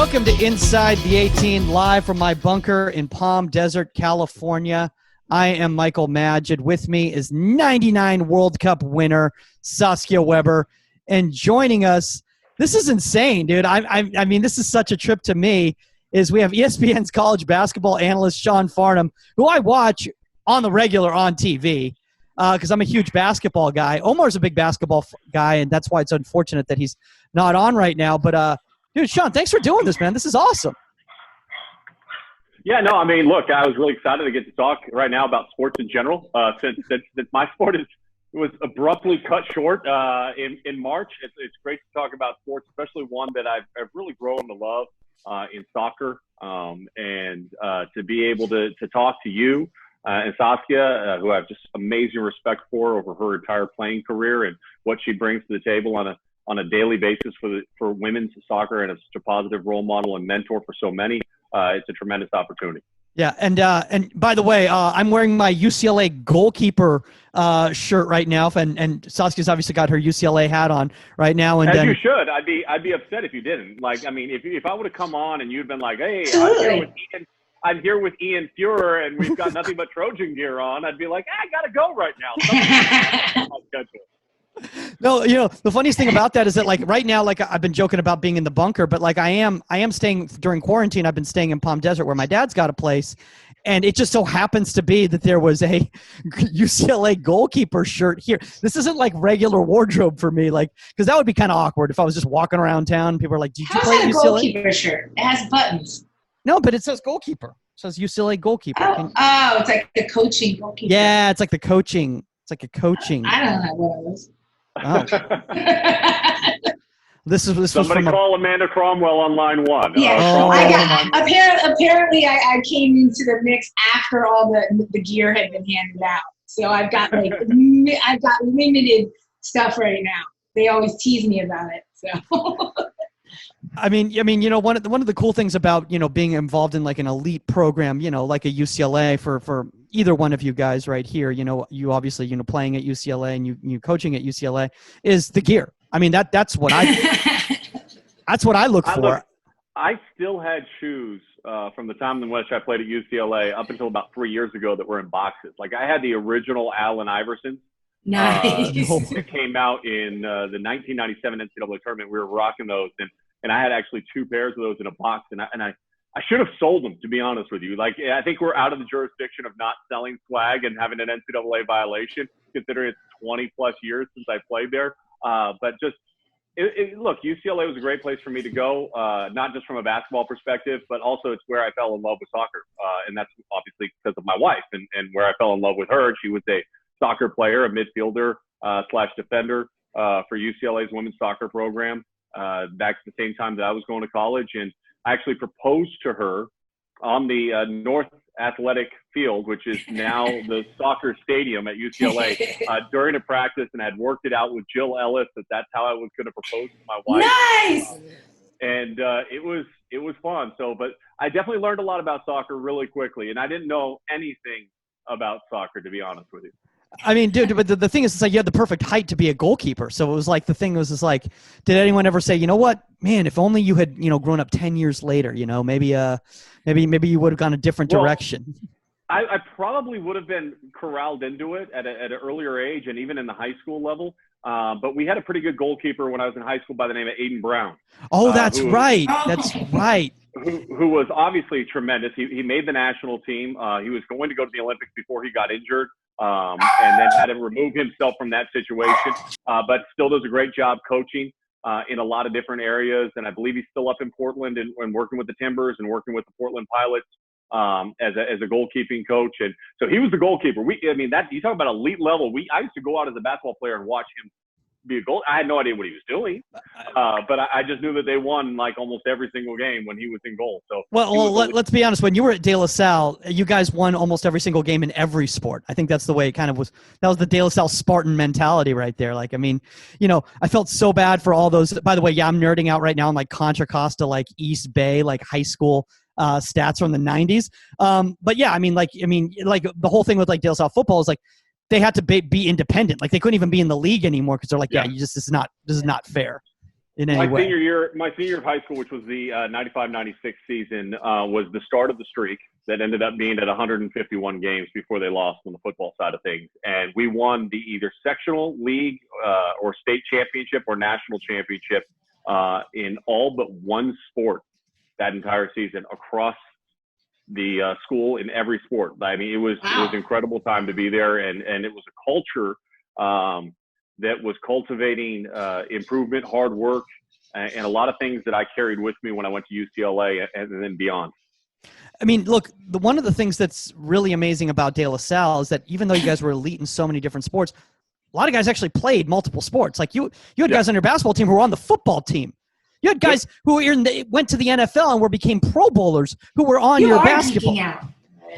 Welcome to Inside the 18, live from my bunker in Palm Desert, California. I am Michael Magid. With me is 99 World Cup winner Saskia Weber. And joining us, this is insane, dude. I mean, this is such a trip to me, is we have ESPN's college basketball analyst Sean Farnham, who I watch on the regular on TV because I'm a huge basketball guy. Omar's a big basketball guy, and that's why it's unfortunate that he's not on right now. But, dude, Sean, thanks for doing this, man. This is awesome. Yeah, no, I mean, look, I was really excited to get to talk right now about sports in general. Since my sport was abruptly cut short in March, it's great to talk about sports, especially one that I've really grown to love in soccer. And to be able to talk to you and Saskia, who I have just amazing respect for over her entire playing career and what she brings to the table on a daily basis for women's soccer, and as such a positive role model and mentor for so many. It's a tremendous opportunity. Yeah, and by the way, I'm wearing my UCLA goalkeeper shirt right now, and Saskia's obviously got her UCLA hat on right now. And as then, you should. I'd be upset if you didn't. Like, I mean, if I would have come on and you'd been like, "Hey, I'm here with Ian Fuhrer, and we've got nothing but Trojan gear on," I'd be like, "I gotta go right now." No, you know, the funniest thing about that is that, like, right now, like, I've been joking about being in the bunker, but like I am staying during quarantine. I've been staying in Palm Desert where my dad's got a place, and it just so happens to be that there was a UCLA goalkeeper shirt here. This isn't like regular wardrobe for me, like, because that would be kind of awkward if I was just walking around town and people are like, "Did you play at UCLA?" How's that a goalkeeper shirt? It has buttons. No, but it says goalkeeper. It says UCLA goalkeeper. Oh, it's like the coaching goalkeeper. Yeah, it's like the coaching. It's like a coaching. I don't know what it is. Oh. This was Somebody call Amanda Cromwell on line one. Yeah, I got. Apparently, I came into the mix after all the gear had been handed out. So I've got limited stuff right now. They always tease me about it. So. I mean, you know, one of the cool things about, you know, being involved in like an elite program, you know, like a UCLA for either one of you guys right here, you know, you obviously, you know, playing at UCLA and you coaching at UCLA, is the gear. I mean, that's what I look for. I still had shoes from the time in which I played at UCLA up until about 3 years ago that were in boxes. Like, I had the original Allen Iverson. Nice. That came out in the 1997 NCAA tournament. We were rocking those, and I had actually 2 pairs of those in a box, and I should have sold them, to be honest with you. Like, I think we're out of the jurisdiction of not selling swag and having an NCAA violation, considering it's 20 plus years since I played there. But just look, UCLA was a great place for me to go, not just from a basketball perspective, but also it's where I fell in love with soccer, and that's obviously because of my wife and where I fell in love with her. She was a soccer player, a midfielder / defender for UCLA's women's soccer program. Back at the same time that I was going to college, and I actually proposed to her on the North Athletic Field, which is now the soccer stadium at UCLA, during a practice, and I had worked it out with Jill Ellis that that's how I was going to propose to my wife. Nice. And it was fun. So, but I definitely learned a lot about soccer really quickly, and I didn't know anything about soccer, to be honest with you. I mean, dude, but the thing is, it's like you had the perfect height to be a goalkeeper. So it was like, the thing was just like, did anyone ever say, you know what, man, if only you had, you know, grown up 10 years later, you know, maybe you would have gone a different direction. I probably would have been corralled into it at an earlier age, and even in the high school level. But we had a pretty good goalkeeper when I was in high school by the name of Aiden Brown. Oh, that's right. That's right. Who was obviously tremendous. He made the national team. He was going to go to the Olympics before he got injured, and then had to remove himself from that situation. But still does a great job coaching in a lot of different areas. And I believe he's still up in Portland and working with the Timbers and working with the Portland Pilots as a goalkeeping coach. And so he was the goalkeeper. You talk about elite level. I used to go out as a basketball player and watch him be a goal. I had no idea what he was doing, but I just knew that they won like almost every single game when he was in goal. So let's be honest. When you were at De La Salle, you guys won almost every single game in every sport. I think that's the way it kind of was. That was the De La Salle Spartan mentality right there. Like, I mean, you know, I felt so bad for all those. By the way, yeah, I'm nerding out right now on like Contra Costa, like East Bay, like high school stats from the 90s. But yeah, I mean, like the whole thing with like De La Salle football is like, they had to be independent. Like, they couldn't even be in the league anymore because they're like, yeah, this is not fair. in any way. My senior year of high school, which was the 95-96 season, was the start of the streak that ended up being at 151 games before they lost on the football side of things. And we won the either sectional, league, or state championship or national championship in all but one sport that entire season across the school in every sport. I mean, it was an incredible time to be there, and it was a culture that was cultivating improvement, hard work, and a lot of things that I carried with me when I went to UCLA and then beyond. I mean, look, one of the things that's really amazing about De La Salle is that even though you guys were elite in so many different sports, a lot of guys actually played multiple sports. Like you had guys on your basketball team who were on the football team. You had guys who went to the NFL and became Pro Bowlers who were on your basketball. Geeking out.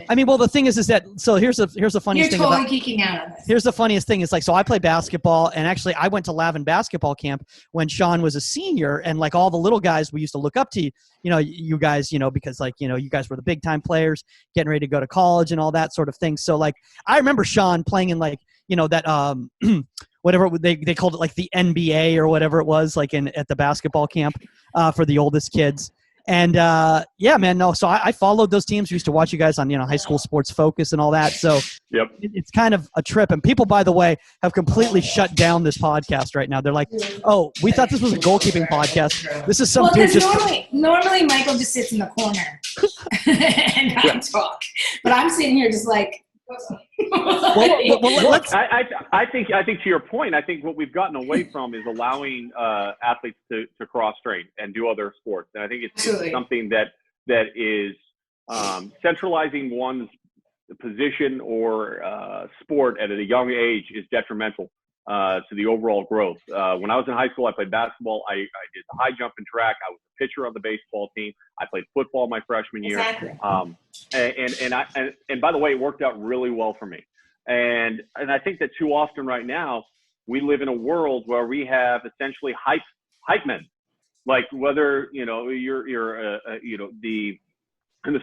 I mean, well, the thing is that so here's the funniest thing. You're totally geeking out on this. Here's the funniest thing is so I played basketball, and actually I went to Lavin basketball camp when Sean was a senior, and like all the little guys we used to look up to, you guys, because you guys were the big time players getting ready to go to college and all that sort of thing. So like I remember Sean playing in that whatever they called it, like the NBA or whatever it was, like at the basketball camp for the oldest kids. And so I followed those teams. We used to watch you guys on High School Sports Focus and all that. So it's kind of a trip. And people, by the way, have completely shut down this podcast right now. They're like, "Oh, we thought this was a goalkeeping podcast. This is some dude just." Normally Michael just sits in the corner and I talk, but I'm sitting here just like. I think to your point, I think what we've gotten away from is allowing athletes to cross train and do other sports, and I think it's something that is centralizing one's position or sport at a young age is detrimental to the overall growth. When I was in high school, I played basketball. I did the high jump and track. I was a pitcher on the baseball team. I played football my freshman year. Exactly. And by the way, it worked out really well for me. And I think that too often right now, we live in a world where we have essentially hype men. Like whether, you're in the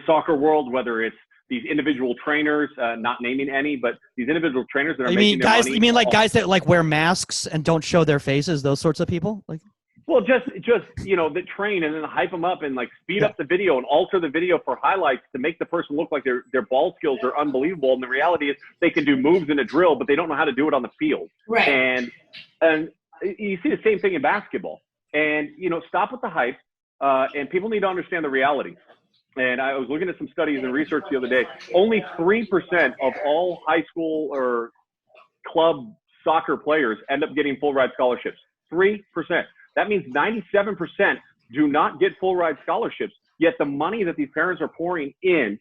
soccer world, whether it's these individual trainers, not naming any, but these individual trainers that are making their money. You mean like guys that like wear masks and don't show their faces, those sorts of people? Like, well, just that train and then hype them up and like speed up the video and alter the video for highlights to make the person look like their ball skills are unbelievable. And the reality is they can do moves in a drill, but they don't know how to do it on the field. Right. And you see the same thing in basketball. And stop with the hype. And people need to understand the reality. And I was looking at some studies and research the other day. Only 3% of all high school or club soccer players end up getting full ride scholarships. 3%. That means 97% do not get full ride scholarships. Yet the money that these parents are pouring in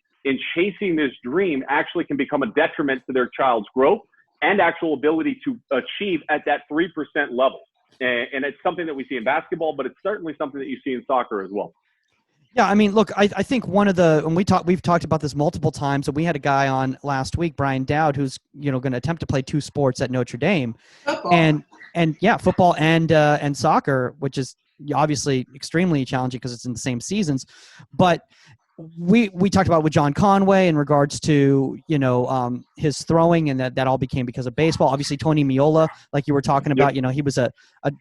chasing this dream actually can become a detriment to their child's growth and actual ability to achieve at that 3% level. And it's something that we see in basketball, but it's certainly something that you see in soccer as well. Yeah, I mean, look, I think we've talked about this multiple times, and we had a guy on last week, Brian Dowd, who's going to attempt to play two sports at Notre Dame, football. Football and soccer, which is obviously extremely challenging because it's in the same seasons. But we talked about with John Conway in regards to his throwing, and that all became because of baseball. Obviously, Tony Meola, like you were talking about, he was a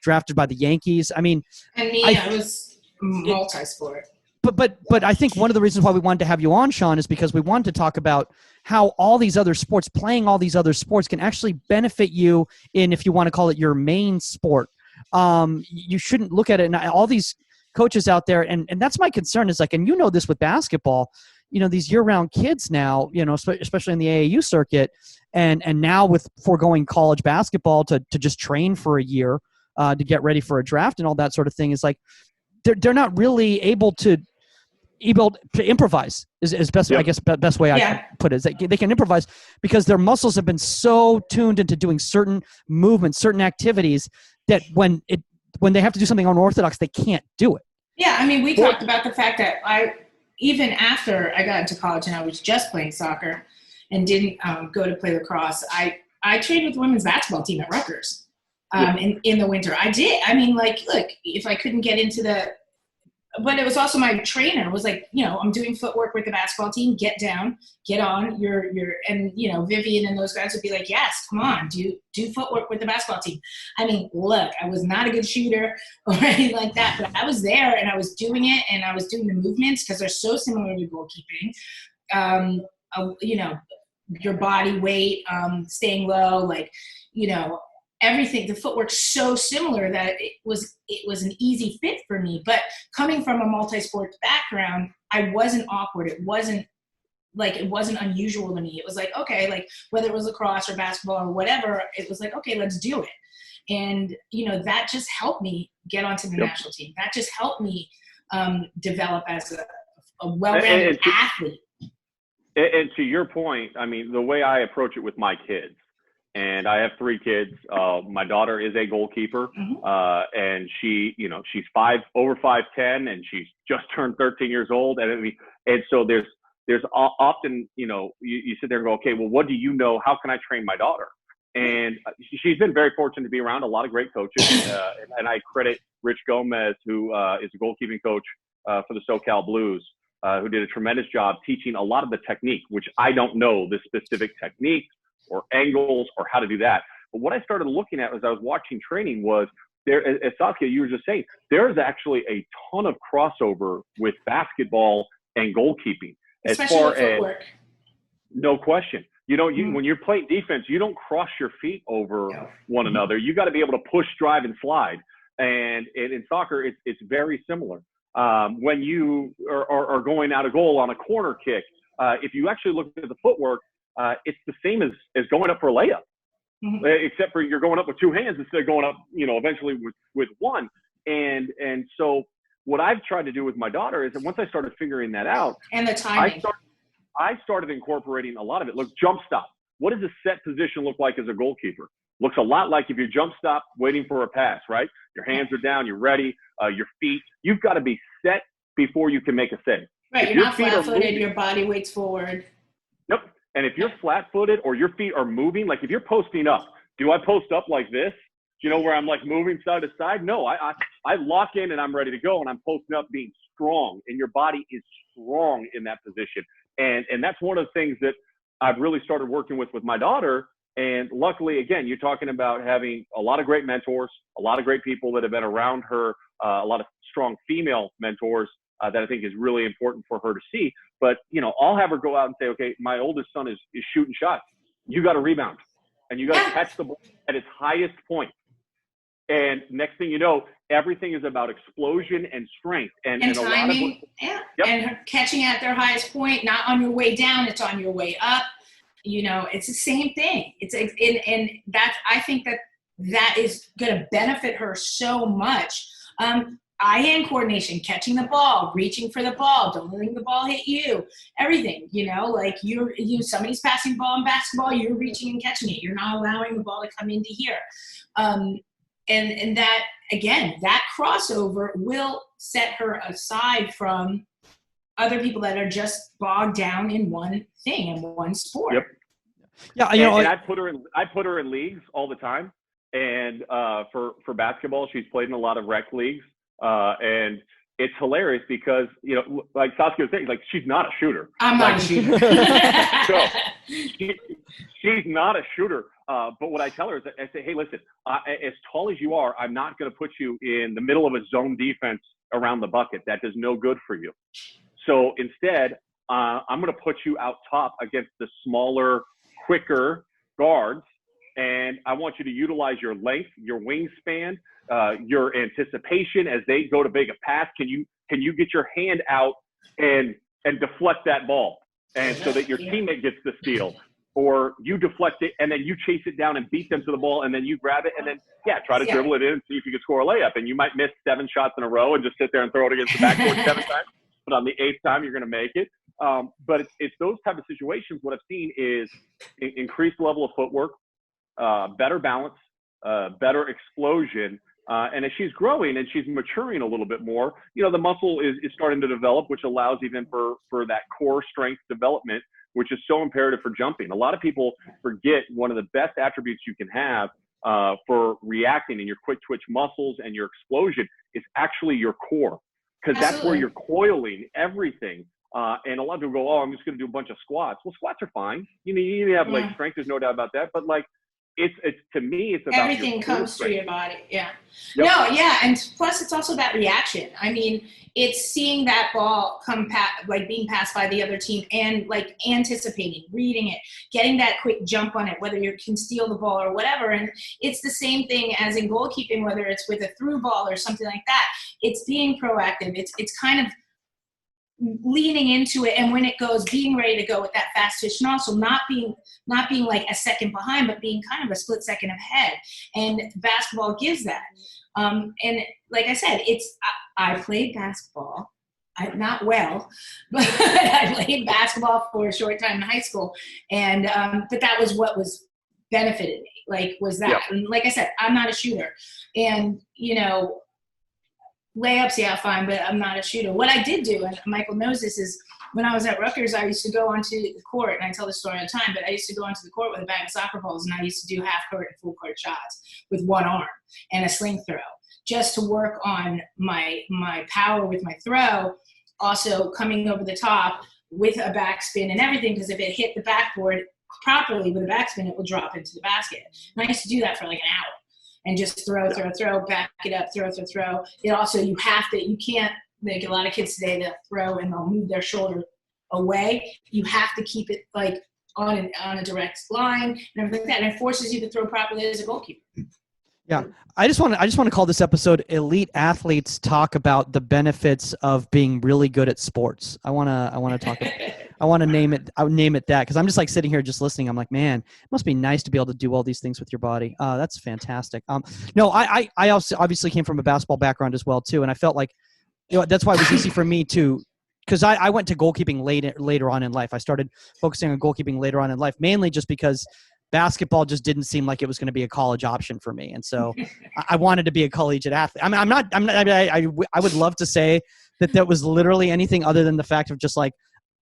drafted by the Yankees. I mean, and I was multi-sport. But I think one of the reasons why we wanted to have you on, Sean, is because we wanted to talk about how all these other sports, playing all these other sports, can actually benefit you in, if you want to call it your main sport. You shouldn't look at it, and all these coaches out there, and that's my concern is like, and this with basketball, these year-round kids now, especially in the AAU circuit, and now with foregoing college basketball to just train for a year to get ready for a draft and all that sort of thing, is like they're not really able to improvise is best. I guess best way I can put it is that they can improvise because their muscles have been so tuned into doing certain movements, certain activities that when they have to do something unorthodox, they can't do it. Yeah, I mean, we talked about the fact that even after I got into college and I was just playing soccer and didn't go to play lacrosse, I trained with the women's basketball team at Rutgers in the winter. I did. I mean, like, look, if I couldn't get into the but it was also my trainer was like, I'm doing footwork with the basketball team. Get down, get on. And Vivian and those guys would be like, yes, come on, do footwork with the basketball team. I mean, look, I was not a good shooter or anything like that, but I was there and I was doing it and I was doing the movements because they're so similar to goalkeeping. Your body weight, staying low, everything, the footwork's so similar that it was an easy fit for me. But coming from a multi-sport background, I wasn't awkward. It wasn't unusual to me. It was like, okay, like whether it was lacrosse or basketball or whatever, it was like, okay, let's do it. And, that just helped me get onto the national team. That just helped me develop as a well-rounded athlete. And to your point, I mean, the way I approach it with my kids, and I have 3 kids. My daughter is a goalkeeper, and she's over 5'10", and she's just turned 13 years old. And so there's often, you sit there and go, okay, well, what do you know? How can I train my daughter? And she's been very fortunate to be around a lot of great coaches, and I credit Rich Gomez, who is a goalkeeping coach for the SoCal Blues, who did a tremendous job teaching a lot of the technique, which I don't know the specific techniques or angles or how to do that. But what I started looking at as I was watching training was there, as Saskia, you were just saying, there's actually a ton of crossover with basketball and goalkeeping. Especially with footwork. No question. When you're playing defense, you don't cross your feet over one another. You got to be able to push, drive, and slide. And in soccer, it's very similar. When you are going out of goal on a corner kick, if you actually look at the footwork, it's the same as going up for a layup, except for you're going up with 2 hands instead of going up, eventually with one. And so what I've tried to do with my daughter is that once I started figuring that out, and the timing, I started incorporating a lot of it. Look, jump stop. What does a set position look like as a goalkeeper? Looks a lot like if you jump stop waiting for a pass, right? Your hands are down, you're ready, your feet. You've got to be set before you can make a save. Right, you're not flat-footed, your body weights forward. Nope. And if you're flat-footed or your feet are moving, like if you're posting up, do I post up like this? Where I'm like moving side to side? No, I lock in and I'm ready to go, and I'm posting up being strong, and your body is strong in that position. And that's one of the things that I've really started working with my daughter. And luckily, again, you're talking about having a lot of great mentors, a lot of great people that have been around her, a lot of strong female mentors that I think is really important for her to see. But, I'll have her go out and say, okay, my oldest son is shooting shots. You got to rebound, and you got to catch the ball at its highest point. And next thing you know, everything is about explosion and strength. And timing, and her catching at their highest point, not on your way down, it's on your way up. It's the same thing. And that's, I think that is going to benefit her so much. Eye-hand coordination, catching the ball, reaching for the ball, don't letting the ball hit you, everything, like somebody's passing the ball in basketball, you're reaching and catching it. You're not allowing the ball to come into here. And that, again, that crossover will set her aside from other people that are just bogged down in one thing, in one sport. Yep. Yeah, and I put her in leagues all the time. And for basketball, she's played in a lot of rec leagues. And it's hilarious because, like Saskia was saying, like, she's not a shooter. I'm not a shooter. So, she's not a shooter. But what I tell her is that I say, hey, listen, as tall as you are, I'm not going to put you in the middle of a zone defense around the bucket. That does no good for you. So instead, I'm going to put you out top against the smaller, quicker guards. And I want you to utilize your length, your wingspan, your anticipation as they go to make a pass. Can you get your hand out and deflect that ball, and so that your teammate gets the steal, or you deflect it and then you chase it down and beat them to the ball, and then you grab it and then try to dribble it in and see if you can score a layup. And you might miss 7 shots in a row and just sit there and throw it against the backboard 7 times, but on the 8th time you're going to make it. But it's those type of situations. What I've seen is increased level of footwork, better balance, better explosion. And as she's growing and she's maturing a little bit more, the muscle is starting to develop, which allows even for that core strength development, which is so imperative for jumping. A lot of people forget one of the best attributes you can have for reacting in your quick twitch muscles and your explosion is actually your core. because that's where you're coiling everything. And a lot of people go, oh, I'm just going to do a bunch of squats. Well, squats are fine. You need to have leg strength. There's no doubt about that. But like, it's to me, it's about everything comes through your body. Yeah. Yep. No, yeah, and plus it's also that reaction. I mean, it's seeing that ball come like being passed by the other team and like anticipating, reading it, getting that quick jump on it, whether you can steal the ball or whatever. And it's the same thing as in goalkeeping, whether it's with a through ball or something like that. It's being proactive. It's kind of leaning into it, and when it goes, being ready to go with that fast twitch, and also not being like a second behind, but being kind of a split second ahead. And basketball gives that. And like I said, I played basketball. Not well, but I played basketball for a short time in high school, and but that was what was benefited me. Like was that, and like I said, I'm not a shooter, and layups, yeah, fine, but I'm not a shooter. What I did do, and Michael knows this, is when I was at Rutgers, I used to go onto the court, and I tell this story all the time, but I used to go onto the court with a bag of soccer balls, and I used to do half court and full court shots with one arm and a sling throw, just to work on my power with my throw, also coming over the top with a backspin and everything, because if it hit the backboard properly with a backspin, it will drop into the basket. And I used to do that for like an hour. And just throw, back it up, throw. It also, you can't, like a lot of kids today, they'll throw and they'll move their shoulder away. You have to keep it like on a direct line and everything like that. And it forces you to throw properly as a goalkeeper. Yeah. I just want to call this episode Elite Athletes Talk About the Benefits of Being Really Good at Sports. I want to talk about I want to name it that, because I'm just like sitting here just listening. I'm like, man, it must be nice to be able to do all these things with your body. That's fantastic. No, I also obviously came from a basketball background as well too, and I felt like that's why it was easy for me to, because I went to goalkeeping later on in life. I started focusing on goalkeeping later on in life, mainly just because basketball just didn't seem like it was going to be a college option for me, and so I wanted to be a collegiate athlete. I would love to say that was literally anything other than the fact of just like,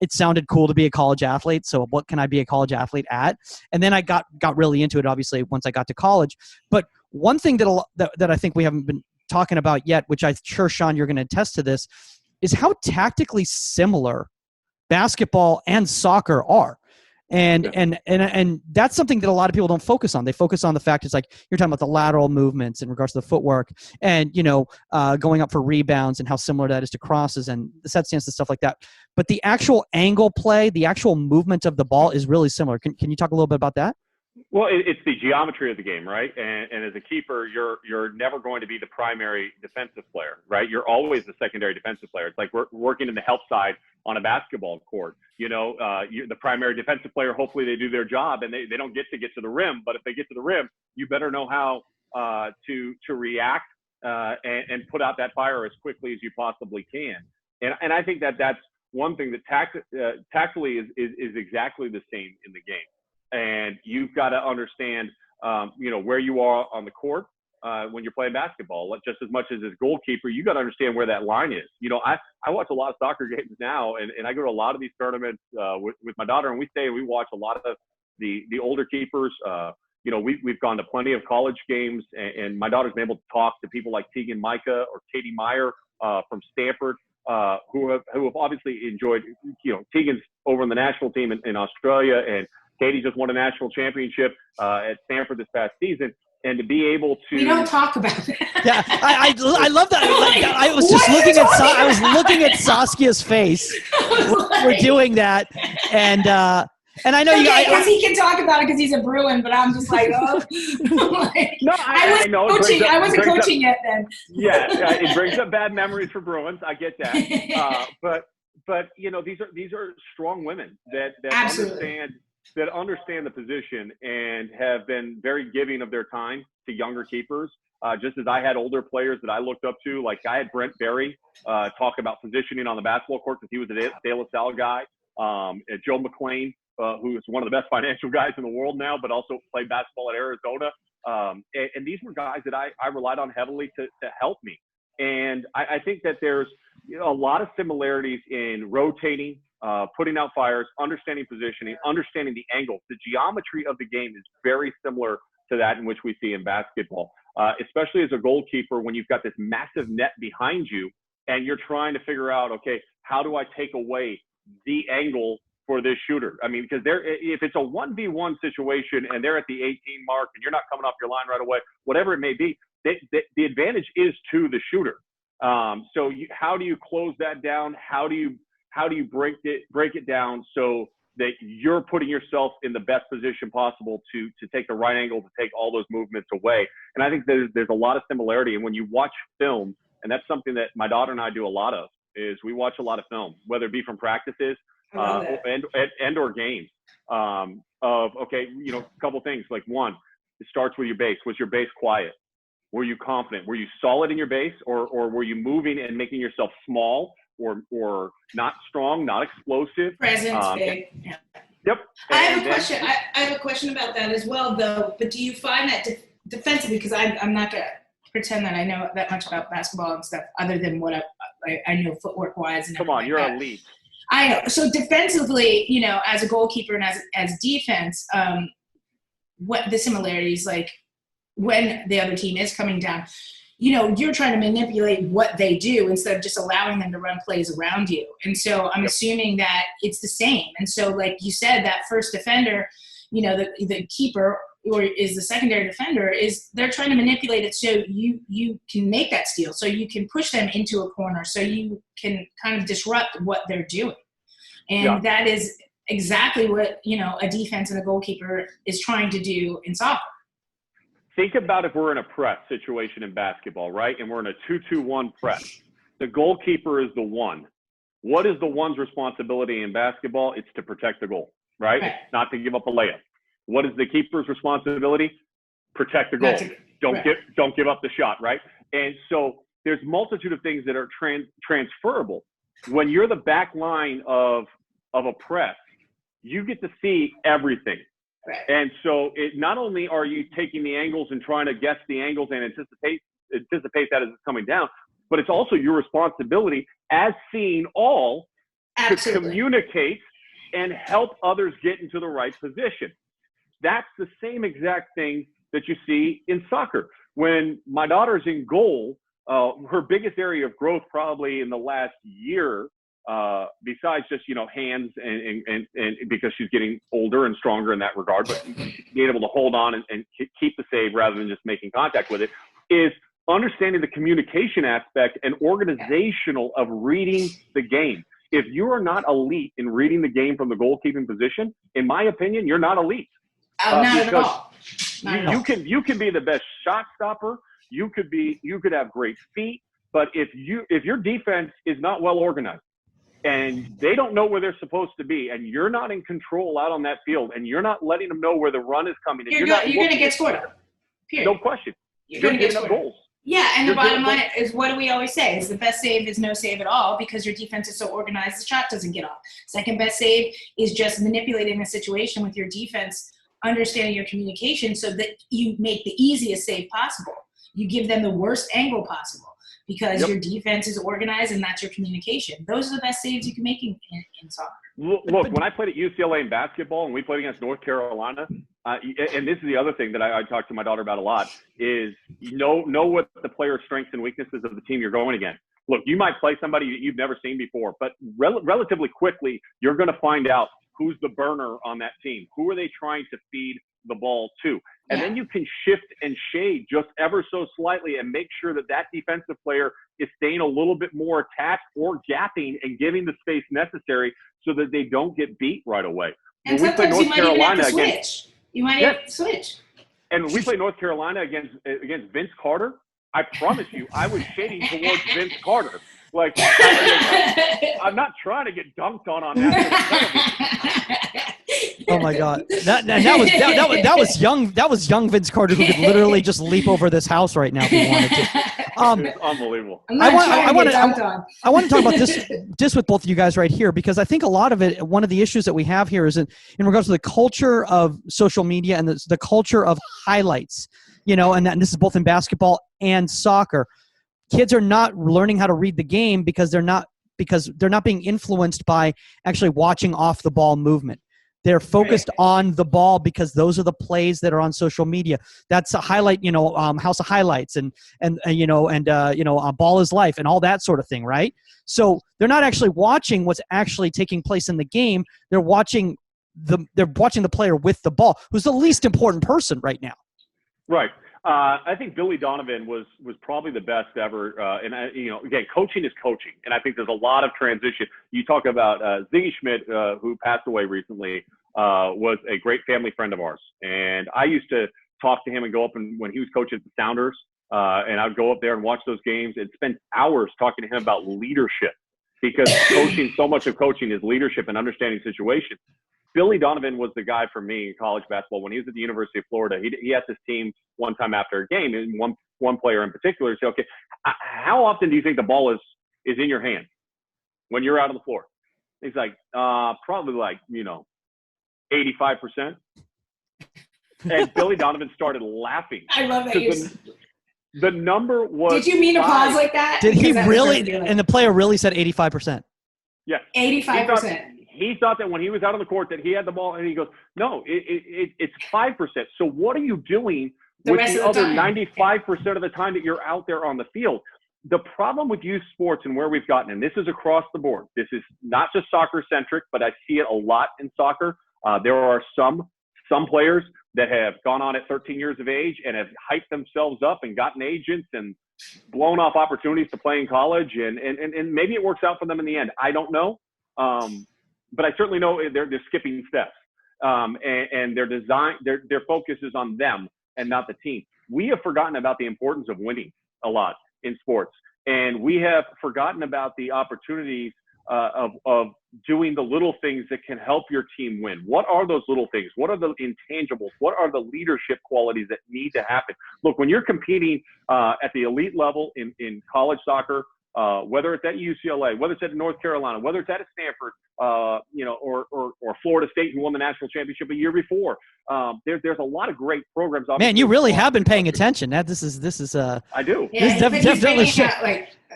it sounded cool to be a college athlete. So what can I be a college athlete at? And then I got really into it, obviously, once I got to college. But one thing that I think we haven't been talking about yet, which I'm sure, Sean, you're going to attest to this, is how tactically similar basketball and soccer are. And that's something that a lot of people don't focus on. They focus on the fact it's like you're talking about the lateral movements in regards to the footwork and, going up for rebounds and how similar that is to crosses and the set stance and stuff like that. But the actual angle play, the actual movement of the ball is really similar. Can you talk a little bit about that? Well, it's the geometry of the game, right? And as a keeper, you're never going to be the primary defensive player, right? You're always the secondary defensive player. It's like we're working in the help side on a basketball court. You're the primary defensive player. Hopefully they do their job and they don't get to the rim. But if they get to the rim, you better know how to react and put out that fire as quickly as you possibly can. And I think that's one thing that tactically is exactly the same in the game. And you've got to understand, where you are on the court when you're playing basketball. Just as much as goalkeeper, you got to understand where that line is. I watch a lot of soccer games now, and I go to a lot of these tournaments with my daughter, and we watch a lot of the older keepers. We've gone to plenty of college games, and my daughter's been able to talk to people like Tegan Micah or Katie Meyer from Stanford, who have obviously enjoyed. Tegan's over on the national team in Australia, and Katie just won a national championship at Stanford this past season, and to be able to. We don't talk about that. Yeah, I love that. I was just looking at Saskia's face. We're doing that, and I know you guys. Because he can talk about it because he's a Bruin, but I'm just like, oh. No, I know. I wasn't coaching yet then. Yeah, it brings up bad memories for Bruins. I get that, but these are strong women that understand the position and have been very giving of their time to younger keepers. Just as I had older players that I looked up to, like I had Brent Berry talk about positioning on the basketball court because he was a De La Salle guy. Joe McClain, who is one of the best financial guys in the world now, but also played basketball at Arizona. And these were guys that I relied on heavily to help me. And I think that there's a lot of similarities in rotating, putting out fires, understanding positioning, understanding the angles. The geometry of the game is very similar to that in which we see in basketball, especially as a goalkeeper when you've got this massive net behind you and you're trying to figure out, okay, how do I take away the angle for this shooter? I mean, because if it's a 1v1 situation and they're at the 18 mark and you're not coming off your line right away, whatever it may be, the advantage is to the shooter. So how do you close that down? How do you break it down so that you're putting yourself in the best position possible to take the right angle, to take all those movements away? And I think there's a lot of similarity. And when you watch film, and that's something that my daughter and I do a lot of, is we watch a lot of film, whether it be from practices and or games, of, okay, you know, a couple things. Like, one, it starts with your base. Was your base quiet? Were you confident? Were you solid in your base, or were you moving and making yourself small, or not strong, not explosive? Presence, big. Yeah. Yep. I have a question. I have a question about that as well, though. But do you find that defensively? Because I'm not gonna pretend that I know that much about basketball and stuff, other than what I know footwork wise. And come on, you're like elite. I know. So defensively, you know, as a goalkeeper and as defense, what the similarities, like when the other team is coming down, you know, you're trying to manipulate what they do instead of just allowing them to run plays around you. And so I'm assuming that it's the same. And so, like you said, that first defender, you know, the keeper or is the secondary defender, is they're trying to manipulate it so you can make that steal, so you can push them into a corner, so you can kind of disrupt what they're doing. And that is exactly what, you know, a defense and a goalkeeper is trying to do in soccer. Think about if we're in a press situation in basketball, right? And we're in a 2-2-1 press. The goalkeeper is the one. What is the one's responsibility in basketball? It's to protect the goal, right? Not to give up a layup. What is the keeper's responsibility? Protect the goal. Don't give up the shot, right? And so there's multitude of things that are transferable. When you're the back line of a press, you get to see everything. Right. And so it not only are you taking the angles and trying to guess the angles and anticipate that as it's coming down, but it's also your responsibility as seeing all to communicate and help others get into the right position. That's the same exact thing that you see in soccer. When my daughter's in goal, her biggest area of growth probably in the last year, besides just, you know, hands and because she's getting older and stronger in that regard, but being able to hold on and keep the save rather than just making contact with it, is understanding the communication aspect and organizational of reading the game. If you are not elite in reading the game from the goalkeeping position, in my opinion, you're not elite. Not at all. You can be the best shot stopper. You could have great feet, but if your defense is not well organized and they don't know where they're supposed to be, and you're not in control out on that field, and you're not letting them know where the run is coming, and you're going to get scored on. Period. No question. You're going to get scored goals. Yeah, and the bottom line is, what do we always say? Is the best save is no save at all, because your defense is so organized the shot doesn't get off. Second best save is just manipulating the situation with your defense, understanding your communication so that you make the easiest save possible. You give them the worst angle possible because your defense is organized and that's your communication. Those are the best saves you can make in soccer. Look, when I played at UCLA in basketball and we played against North Carolina, and this is the other thing that I talk to my daughter about a lot, is know what the player's strengths and weaknesses of the team you're going against. Look, you might play somebody that you've never seen before, but relatively quickly, you're going to find out who's the burner on that team. Who are they trying to feed the ball to? And then you can shift and shade just ever so slightly and make sure that defensive player is staying a little bit more attached or gapping and giving the space necessary so that they don't get beat right away. And when sometimes you might even have to switch. You might have to switch. And when we played North Carolina against Vince Carter, I promise you, I was shading towards Vince Carter. Like, I'm not trying to get dunked on that. Oh my God, that was young Vince Carter, who could literally just leap over this house right now if he wanted to. It's unbelievable. I want to talk about this with both of you guys right here, because I think a lot of it, one of the issues that we have here is in regards to the culture of social media and the culture of highlights. You know, and this is both in basketball and soccer. Kids are not learning how to read the game because they're not being influenced by actually watching off the ball movement. They're focused on the ball because those are the plays that are on social media. That's a highlight, House of Highlights and Ball is Life and all that sort of thing, right? So they're not actually watching what's actually taking place in the game. They're watching the player with the ball, who's the least important person right now. Right. I think Billy Donovan was probably the best ever. Again, coaching is coaching. And I think there's a lot of transition. You talk about Ziggy Schmidt, who passed away recently, was a great family friend of ours. And I used to talk to him and go up when he was coaching at the Sounders. And I'd go up there and watch those games and spend hours talking to him about leadership, because so much of coaching is leadership and understanding situations. Billy Donovan was the guy for me in college basketball. When he was at the University of Florida, he asked his team one time after a game, and one player in particular, said, okay, how often do you think the ball is in your hand when you're out on the floor? He's like, probably 85%. And Billy Donovan started laughing. I love that. The number was. Did you mean to pause like that? Did he really? And the player really said 85%. Yeah. 85%. He thought that when he was out on the court that he had the ball, and he goes, no, it's 5%. So what are you doing with the other 95% of the time that you're out there on the field? The problem with youth sports and where we've gotten, and this is across the board, this is not just soccer-centric, but I see it a lot in soccer. There are some players that have gone on at 13 years of age and have hyped themselves up and gotten agents and blown off opportunities to play in college, and maybe it works out for them in the end. I don't know. But I certainly know they're skipping steps, and their focus is on them and not the team. We have forgotten about the importance of winning a lot in sports, and we have forgotten about the opportunities of doing the little things that can help your team win. What are those little things? What are the intangibles? What are the leadership qualities that need to happen? Look, when you're competing at the elite level in college soccer, whether it's at UCLA, whether it's at North Carolina, whether it's at Stanford, or Florida State, who won the national championship a year before. There's a lot of great programs. Man, you really have been paying attention. This is. I do. Yeah, this definitely shit.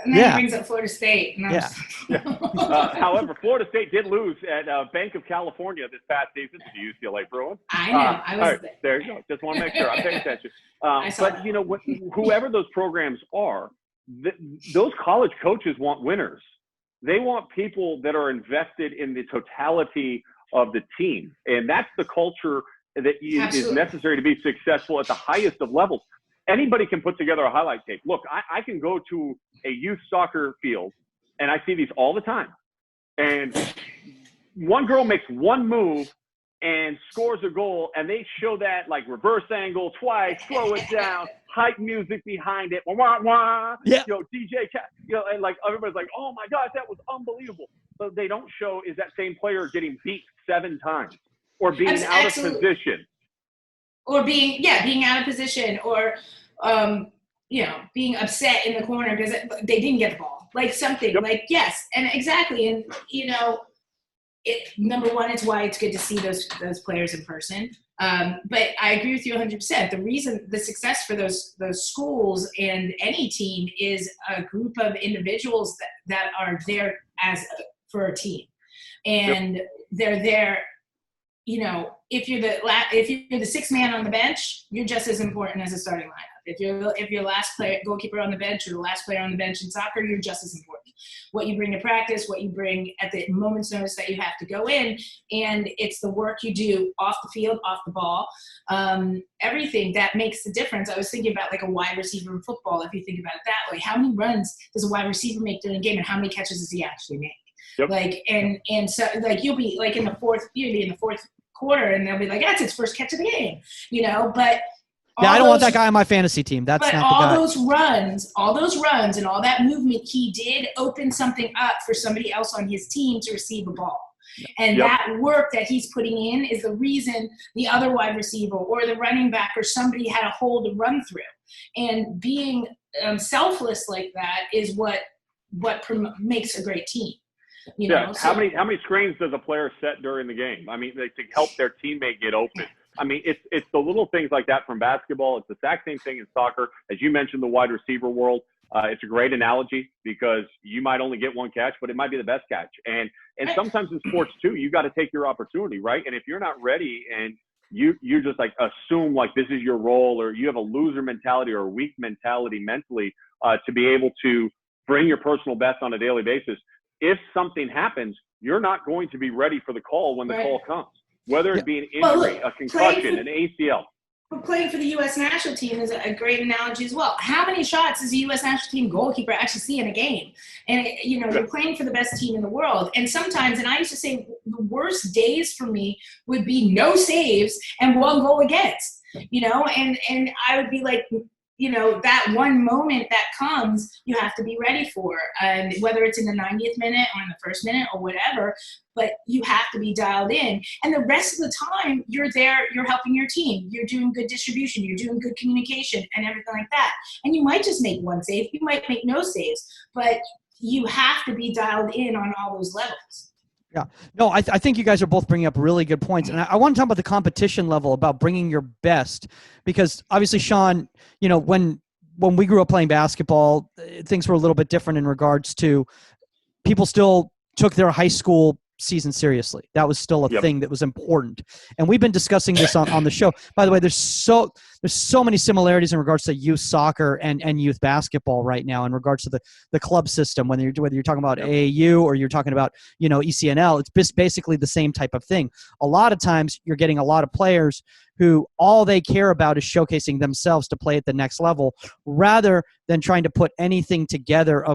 And then he brings up Florida State. However, Florida State did lose at Bank of California this past season to the UCLA Bruins. I know. I was there you go. Just want to make sure I'm paying attention. But whoever those programs are, those college coaches want winners. They want people that are invested in the totality of the team. And that's the culture that is necessary to be successful at the highest of levels. Anybody can put together a highlight tape. Look, I can go to a youth soccer field, and I see these all the time. And one girl makes one move and scores a goal, and they show that like reverse angle twice, slow it down, hype music behind it, wah, wah, yeah. DJ, and like everybody's like, oh my gosh, that was unbelievable. But they don't show is that same player getting beat 7 times or being out of position. Or being out of position, or being upset in the corner because they didn't get the ball, like something. Yep. Like yes, and exactly, and number one, it's why it's good to see those players in person. But I agree with you 100%. The reason the success for those schools and any team is a group of individuals that are there for a team, and they're there. If you're the sixth man on the bench, you're just as important as a starting lineup. If you're last player, goalkeeper on the bench, or the last player on the bench in soccer, you're just as important. What you bring to practice, what you bring at the moment's notice that you have to go in, and it's the work you do off the field, off the ball, everything that makes the difference. I was thinking about like a wide receiver in football. If you think about it that way, how many runs does a wide receiver make during a game, and how many catches does he actually make? Yep. And so you'll be like in the fourth quarter, and they'll be like, that's his first catch of the game, but I don't want that guy on my fantasy team. That's not the guy. All those runs and all that movement, he did open something up for somebody else on his team to receive a ball. And that work that he's putting in is the reason the other wide receiver or the running back or somebody had a hole to run through. And being selfless like that is what makes a great team. How many screens does a player set during the game? I mean, to help their teammate get open. I mean, it's the little things like that from basketball. It's the exact same thing in soccer. As you mentioned, the wide receiver world. It's a great analogy because you might only get one catch, but it might be the best catch. And sometimes in sports too, you got to take your opportunity, right? And if you're not ready and you just like assume like this is your role, or you have a loser mentality or a weak mentality mentally to be able to bring your personal best on a daily basis, if something happens, you're not going to be ready for the call when the call comes, whether it be an injury, a concussion, an ACL. Playing for the U.S. national team is a great analogy as well. How many shots does the U.S. national team goalkeeper actually see in a game? And, you're playing for the best team in the world. And sometimes, and I used to say the worst days for me would be no saves and one goal against, and I would be like, that one moment that comes, you have to be ready for, and whether it's in the 90th minute or in the first minute or whatever, but you have to be dialed in. And the rest of the time, you're there, you're helping your team, you're doing good distribution, you're doing good communication and everything like that. And you might just make one save, you might make no saves, but you have to be dialed in on all those levels. Yeah. No, I think you guys are both bringing up really good points. And I want to talk about the competition level, about bringing your best, because obviously, Sean, when we grew up playing basketball, things were a little bit different in regards to people still took their high school season seriously. That was still a thing that was important. And we've been discussing this on the show. By the way, there's so many similarities in regards to youth soccer and youth basketball right now in regards to the club system, whether you're talking about AAU or you're talking about, ECNL, it's basically the same type of thing. A lot of times you're getting a lot of players who all they care about is showcasing themselves to play at the next level, rather than trying to put anything together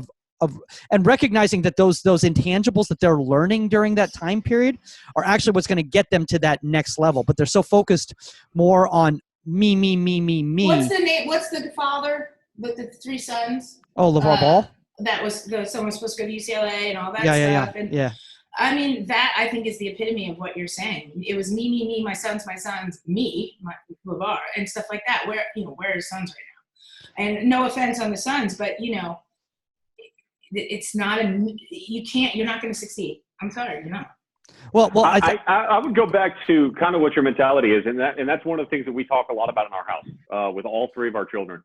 and recognizing that those intangibles that they're learning during that time period are actually what's going to get them to that next level. But they're so focused more on me. What's the name? What's the father with the three sons? Oh, LeVar Ball? That was someone supposed to go to UCLA and all that stuff. Yeah. I mean, that I think is the epitome of what you're saying. It was me, my sons, me, LeVar, and stuff like that. Where are his sons right now? And no offense on the sons, but it's not you're not going to succeed. I'm sorry, you're not. Well, I would go back to kind of what your mentality is, and that's one of the things that we talk a lot about in our house with all three of our children.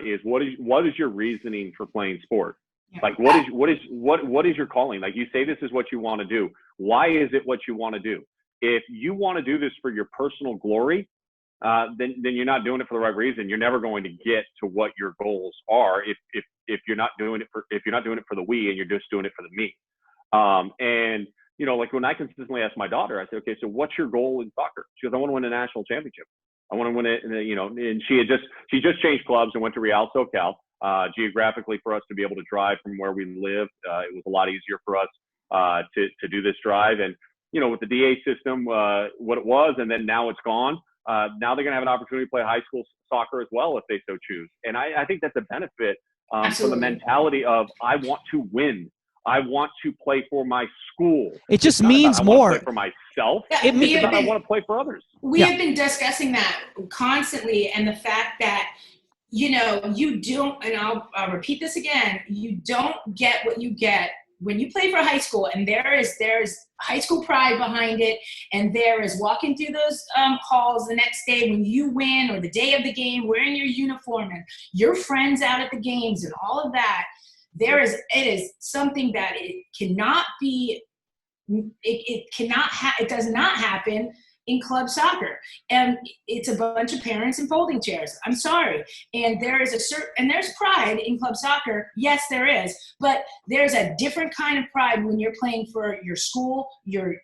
Is what is your reasoning for playing sport? Yeah. Like what is your calling? Like, you say this is what you want to do. Why is it what you want to do? If you want to do this for your personal glory, then you're not doing it for the right reason. You're never going to get to what your goals are if you're not doing it for the we and you're just doing it for the me. And like when I consistently ask my daughter, I say, okay, so what's your goal in soccer? She goes, I want to win a national championship. I want to win it. And she just changed clubs and went to Real SoCal. Geographically, for us to be able to drive from where we lived, it was a lot easier for us to do this drive. And with the DA system, what it was, and then now it's gone. Now they're going to have an opportunity to play high school soccer as well if they so choose. And I think that's a benefit for the mentality of, I want to win. I want to play for my school. It just means more. I want to play for myself. Yeah, I want to play for others. We have been discussing that constantly, and the fact that you don't, and I'll repeat this again, you don't get what you get when you play for high school, and there's high school pride behind it, and there is walking through those halls the next day when you win, or the day of the game, wearing your uniform and your friends out at the games and all of that. It is something that it cannot be. It does not happen in club soccer, and it's a bunch of parents in folding chairs. I'm sorry, and there's pride in club soccer. Yes, there is, but there's a different kind of pride when you're playing for your school, your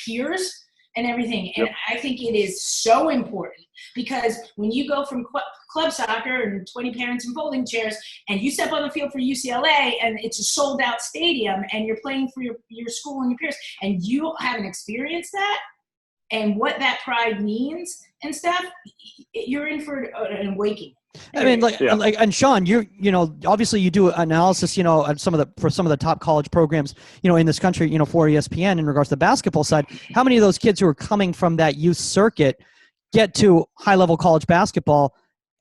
peers, and everything. And I think it is so important, because when you go from club soccer and 20 parents in folding chairs, and you step on the field for UCLA and it's a sold out stadium, and you're playing for your school and your peers, and you haven't experienced that and what that pride means and stuff, you're in for an awakening. I mean, and Sean, obviously you do analysis, for some of the top college programs, in this country, for ESPN in regards to the basketball side. How many of those kids who are coming from that youth circuit get to high level college basketball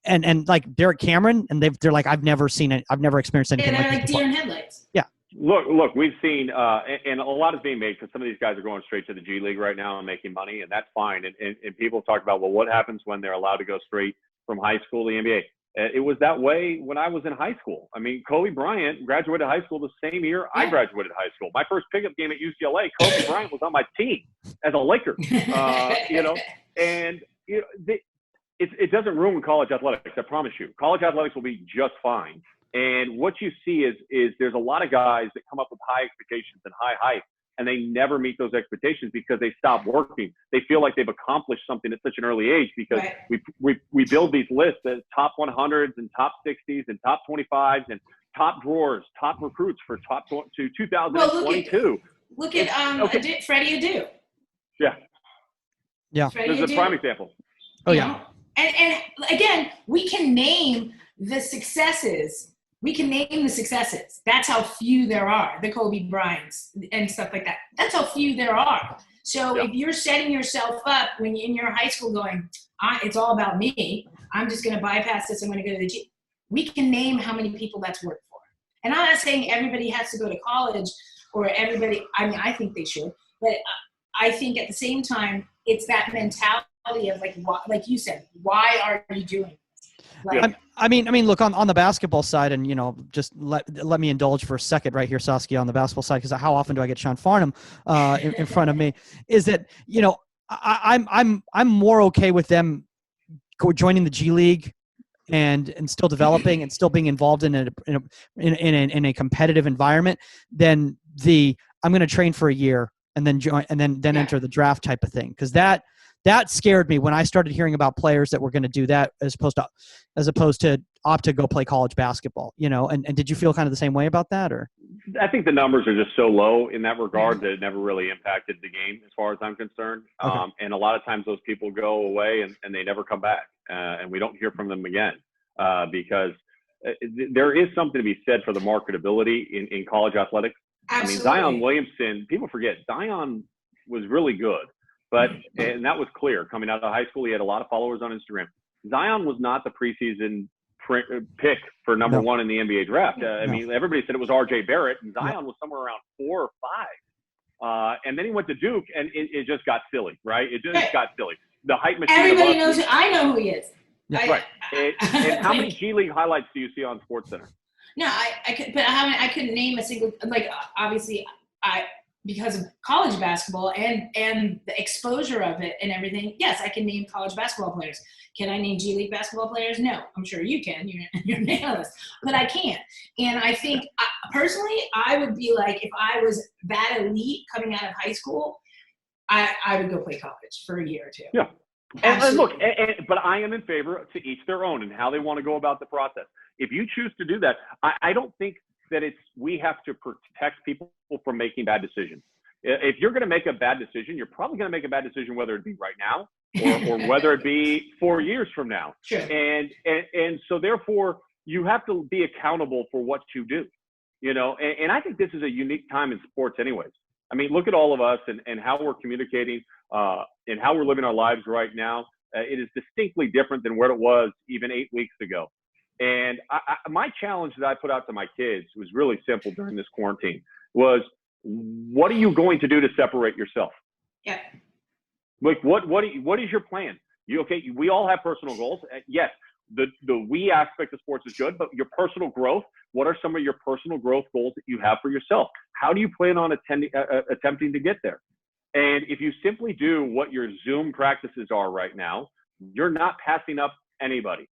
and like Derek Cameron, and they're like, I've never seen it. I've never experienced anything like this. Like deer in headlights. Yeah. Look, we've seen, and a lot is being made, because some of these guys are going straight to the G League right now and making money, and that's fine. And people talk about, well, what happens when they're allowed to go straight from high school to the NBA? It was that way when I was in high school. I mean, Kobe Bryant graduated high school the same year I graduated high school. My first pickup game at UCLA, Kobe Bryant was on my team as a Laker. And it doesn't ruin college athletics. I promise you, college athletics will be just fine. And what you see is there's a lot of guys that come up with high expectations and high hype, and they never meet those expectations because they stop working. They feel like they've accomplished something at such an early age because we build these lists as top 100s and top 60s and top 25s and top drawers, top recruits for top to 2022. Look at Freddie Adu. Yeah. This is a prime example. Oh, yeah. And again, we can name the successes. That's how few there are, the Kobe Bryants and stuff like that. That's how few there are. So if you're setting yourself up when you're in your high school going, it's all about me, I'm just going to bypass this, I'm going to go to the gym. We can name how many people that's worked for. And I'm not saying everybody has to go to college or everybody, I mean, I think they should. But I think at the same time, it's that mentality of like you said, why are you doing this? I mean, look on the basketball side, and just let me indulge for a second right here, Saskia, on the basketball side, because how often do I get Sean Farnham in front of me? Is that I'm more okay with them joining the G League and still developing and still being involved in a competitive environment than I'm going to train for a year and then join and then enter the draft type of thing, because that scared me when I started hearing about players that were going to do that as opposed to opt to go play college basketball, and did you feel kind of the same way about that? Or I think the numbers are just so low in that regard that it never really impacted the game as far as I'm concerned. Okay. And a lot of times those people go away and they never come back, and we don't hear from them again because there is something to be said for the marketability in college athletics. Absolutely. I mean, Zion Williamson, people forget, Zion was really good. And that was clear coming out of high school. He had a lot of followers on Instagram. Zion was not the preseason pick for number one in the NBA draft. I mean, everybody said it was R.J. Barrett, and Zion was somewhere around 4 or 5. And then he went to Duke, and it just got silly, right? It just got silly. The hype machine. Everybody knows I know who he is. Right. And how many G League highlights do you see on SportsCenter? No, I couldn't name a single, obviously because of college basketball and the exposure of it and everything, yes, I can name college basketball players. Can I name G League basketball players? No, I'm sure you can. You're an analyst, but I can't. And I think personally, I would be like, if I was that elite coming out of high school, I would go play college for a year or two. Yeah. And look, but I am in favor to each their own and how they want to go about the process. If you choose to do that, I don't think that we have to protect people from making bad decisions. If you're going to make a bad decision, you're probably going to make a bad decision, whether it be right now or whether it be 4 years from now. Sure. And so therefore you have to be accountable for what you do, and I think this is a unique time in sports anyways. I mean, look at all of us and how we're communicating and how we're living our lives right now. It is distinctly different than where it was even 8 weeks ago. And my challenge that I put out to my kids was really simple during this quarantine was, what are you going to do to separate yourself? Yeah. Like, what is your plan? We all have personal goals. Yes, the we aspect of sports is good, but your personal growth, what are some of your personal growth goals that you have for yourself? How do you plan on attempting to get there? And if you simply do what your Zoom practices are right now, you're not passing up anybody.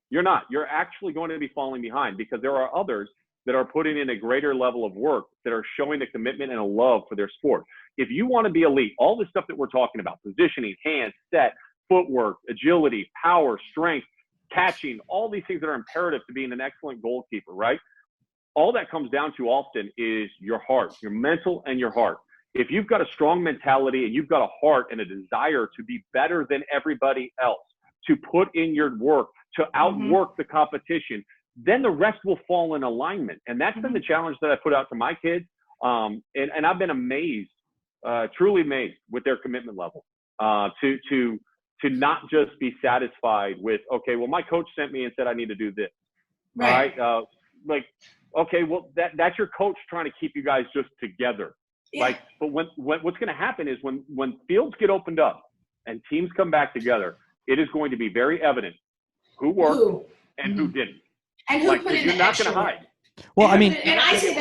You're not. You're actually going to be falling behind because there are others that are putting in a greater level of work, that are showing a commitment and a love for their sport. If you want to be elite, all the stuff that we're talking about, positioning, hands, set, footwork, agility, power, strength, catching, all these things that are imperative to being an excellent goalkeeper, right? All that comes down to often is your heart, your mental and your heart. If you've got a strong mentality and you've got a heart and a desire to be better than everybody else, to put in your work, to outwork the competition, then the rest will fall in alignment. And that's been the challenge that I put out to my kids. And I've been amazed, truly amazed with their commitment level, to not just be satisfied with, okay, well, my coach sent me and said I need to do this. Right. All right. Okay, well, that's your coach trying to keep you guys just together. Yeah. But what's going to happen is when fields get opened up and teams come back together, it is going to be very evident who worked and who didn't. And who like, put in you're the not extra going to work. hide. Well, I mean, and I say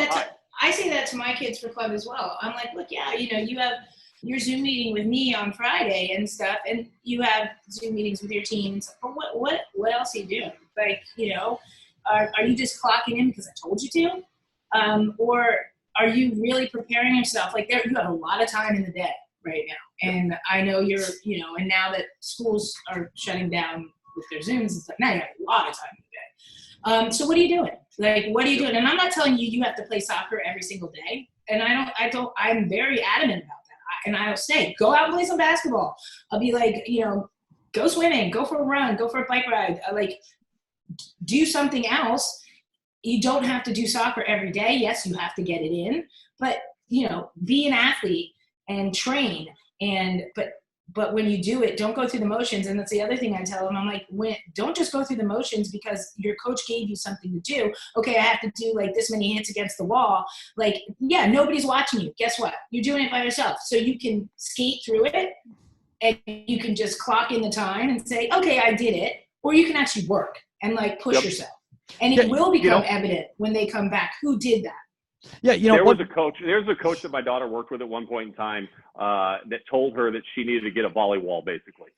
that to my kids for club as well. I'm like, look, yeah, you have your Zoom meeting with me on Friday and stuff, and you have Zoom meetings with your teams. But what else are you doing? Like, are you just clocking in because I told you to, or are you really preparing yourself? Like, you have a lot of time in the day right now, and I know you're, and now that schools are shutting down with their Zooms and stuff, now you have a lot of time in the day. So what are you doing? Like, what are you doing? And I'm not telling you have to play soccer every single day. And I'm very adamant about that. And I'll say, go out and play some basketball. I'll be like, go swimming, go for a run, go for a bike ride. Like, do something else. You don't have to do soccer every day. Yes, you have to get it in. But, be an athlete and train. But when you do it, don't go through the motions. And that's the other thing I tell them. I'm like, don't just go through the motions because your coach gave you something to do. Okay, I have to do like this many hits against the wall. Like, yeah, nobody's watching you. Guess what? You're doing it by yourself. So you can skate through it and you can just clock in the time and say, okay, I did it. Or you can actually work and like push yourself. And it will become evident when they come back who did that. Yeah, There's a coach that my daughter worked with at one point in time that told her that she needed to get a volley wall, basically.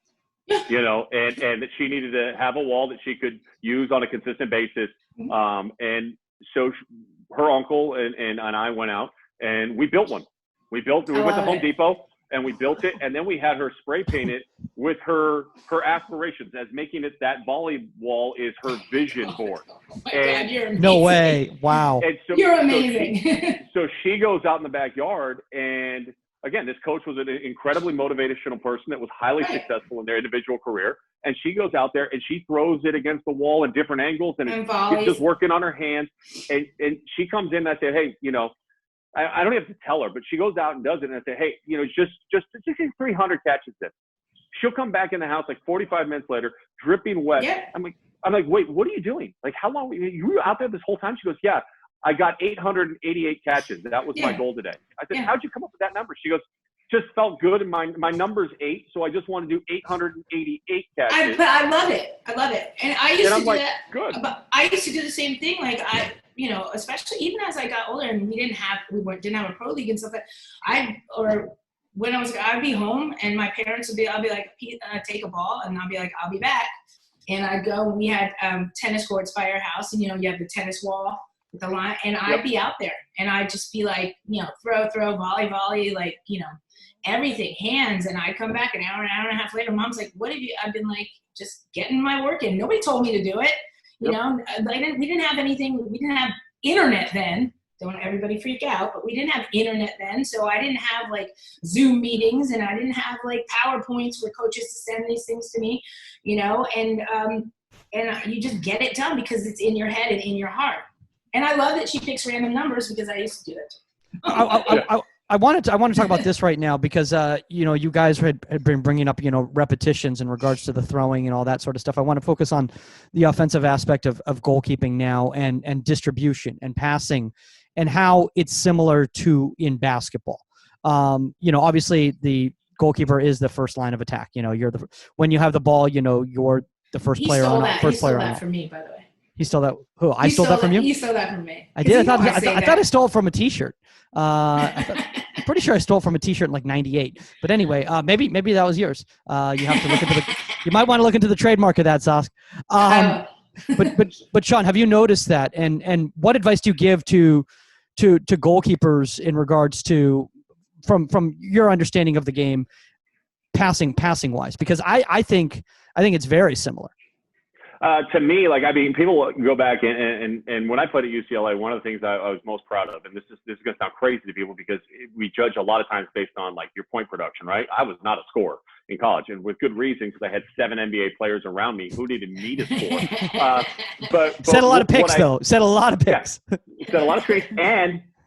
And that she needed to have a wall that she could use on a consistent basis. And so her uncle and I went out and we built one. We went to Home Depot and we built it, and then we had her spray paint it with her aspirations as making it that volley wall is her vision board. Oh my God, you're amazing. No way. Wow. So, you're amazing. So she goes out in the backyard, and again, this coach was an incredibly motivational person that was highly successful in their individual career. And she goes out there and she throws it against the wall in different angles, and she's just working on her hands. And she comes in and I say, hey, I don't have to tell her, but she goes out and does it. And I say, hey, just 300 catches this. She'll come back in the house like 45 minutes later, dripping wet. Yeah. I'm like, wait, what are you doing? Like, how long you were out there this whole time? She goes, yeah, I got 888 catches. That was my goal today. I said, how'd you come up with that number? She goes, just felt good. And my number's 8. So I just want to do 888 catches. I love it. And I used to do that. Good. But I used to do the same thing. Like especially even as I got older and we didn't have a pro league and stuff I'd be home and my parents I'll be like, take a ball, and I'll be like, I'll be back. And I'd go, we had tennis courts by our house, and you have the tennis wall with the line, and I'd be out there and I'd just be like, throw, volley, like, everything, hands. And I'd come back an hour and a half later. Mom's like, what have you? I've been like, just getting my work in. Nobody told me to do it. We didn't have anything. We didn't have internet then. Don't everybody freak out, but we didn't have internet then. So I didn't have like Zoom meetings, and I didn't have like PowerPoints for coaches to send these things to me, and you just get it done because it's in your head and in your heart. And I love that she picks random numbers because I used to do it. I want to talk about this right now because you guys had been bringing up repetitions in regards to the throwing and all that sort of stuff. I want to focus on the offensive aspect of goalkeeping now and distribution and passing and how it's similar to in basketball. Obviously the goalkeeper is the first line of attack. When you have the ball, you're the first player on. He stole that from me, by the way. He stole that. Who? I stole that from you? You stole that from me. I did. I thought I stole it from a T-shirt. I'm pretty sure I stole it from a T-shirt in like '98. But anyway, maybe that was yours. You have to look into you might want to look into the trademark of that, Sask. But Sean, have you noticed that? And what advice do you give to goalkeepers in regards to from your understanding of the game, passing wise? Because I think it's very similar. To me, people go back and when I played at UCLA, one of the things I was most proud of, and this is going to sound crazy to people because we judge a lot of times based on like your point production, right? I was not a scorer in college, and with good reason because I had 7 NBA players around me who needed me to score. But said a lot of picks though. Said a lot of picks. Yeah, said a lot of picks,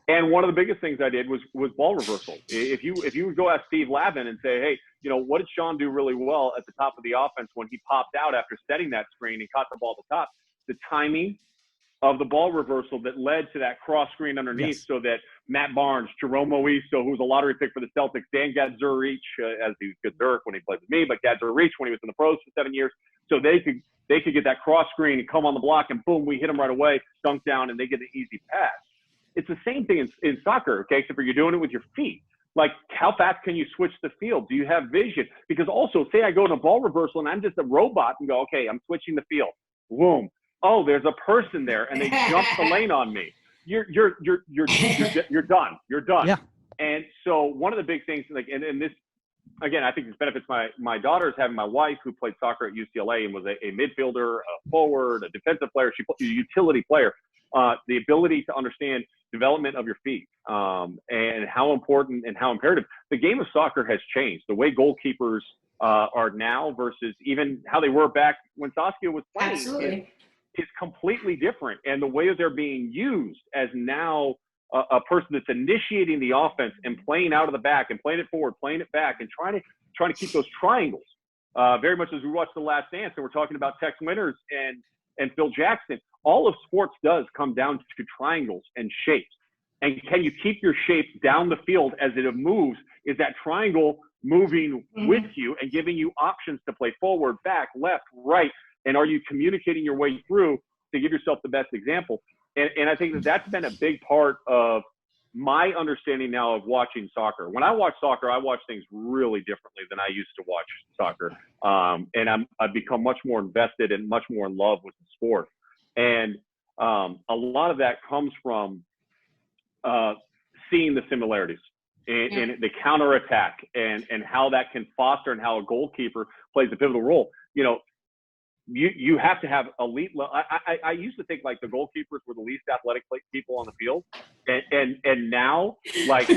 and one of the biggest things I did was ball reversal. If you would go ask Steve Lavin and say, hey, what did Sean do really well at the top of the offense when he popped out after setting that screen and caught the ball at the top? The timing of the ball reversal that led to that cross screen underneath, so that Matt Barnes, Jerome Oiso, who was a lottery pick for the Celtics, Dan Gadzuric, as he was good Dirk when he played with me, but Gadzuric when he was in the pros for 7 years, so they could they could get that cross screen and come on the block and boom, we hit them right away, dunk down, and they get an easy pass. It's the same thing in soccer, okay, except for you're doing it with your feet. Like, how fast can you switch the field? Do you have vision? Because also, say I go in a ball reversal and I'm just a robot and go, okay, I'm switching the field. Boom. Oh, there's a person there, and they jump the lane on me. You're done. You're done. Yeah. And so one of the big things, like, and this, again, I think this benefits my daughters having my wife who played soccer at UCLA and was a midfielder, a forward, a defensive player. She was a utility player. The ability to understand development of your feet and how important and how imperative. The game of soccer has changed. The way goalkeepers are now versus even how they were back when Saskia was playing is completely different. And the way that they're being used as now a person that's initiating the offense and playing out of the back and playing it forward, playing it back, and trying to keep those triangles. Very much as we watched The Last Dance and we're talking about Tex Winters and Phil Jackson. All of sports does come down to triangles and shapes. And can you keep your shape down the field as it moves? Is that triangle moving with you and giving you options to play forward, back, left, right? And are you communicating your way through to give yourself the best example? And I think that's been a big part of my understanding now of watching soccer. When I watch soccer, I watch things really differently than I used to watch soccer. And I've become much more invested and much more in love with the sport. And a lot of that comes from seeing the similarities in the counterattack and how that can foster and how a goalkeeper plays a pivotal role. You know, you have to have elite. I used to think like the goalkeepers were the least athletic people on the field, and now like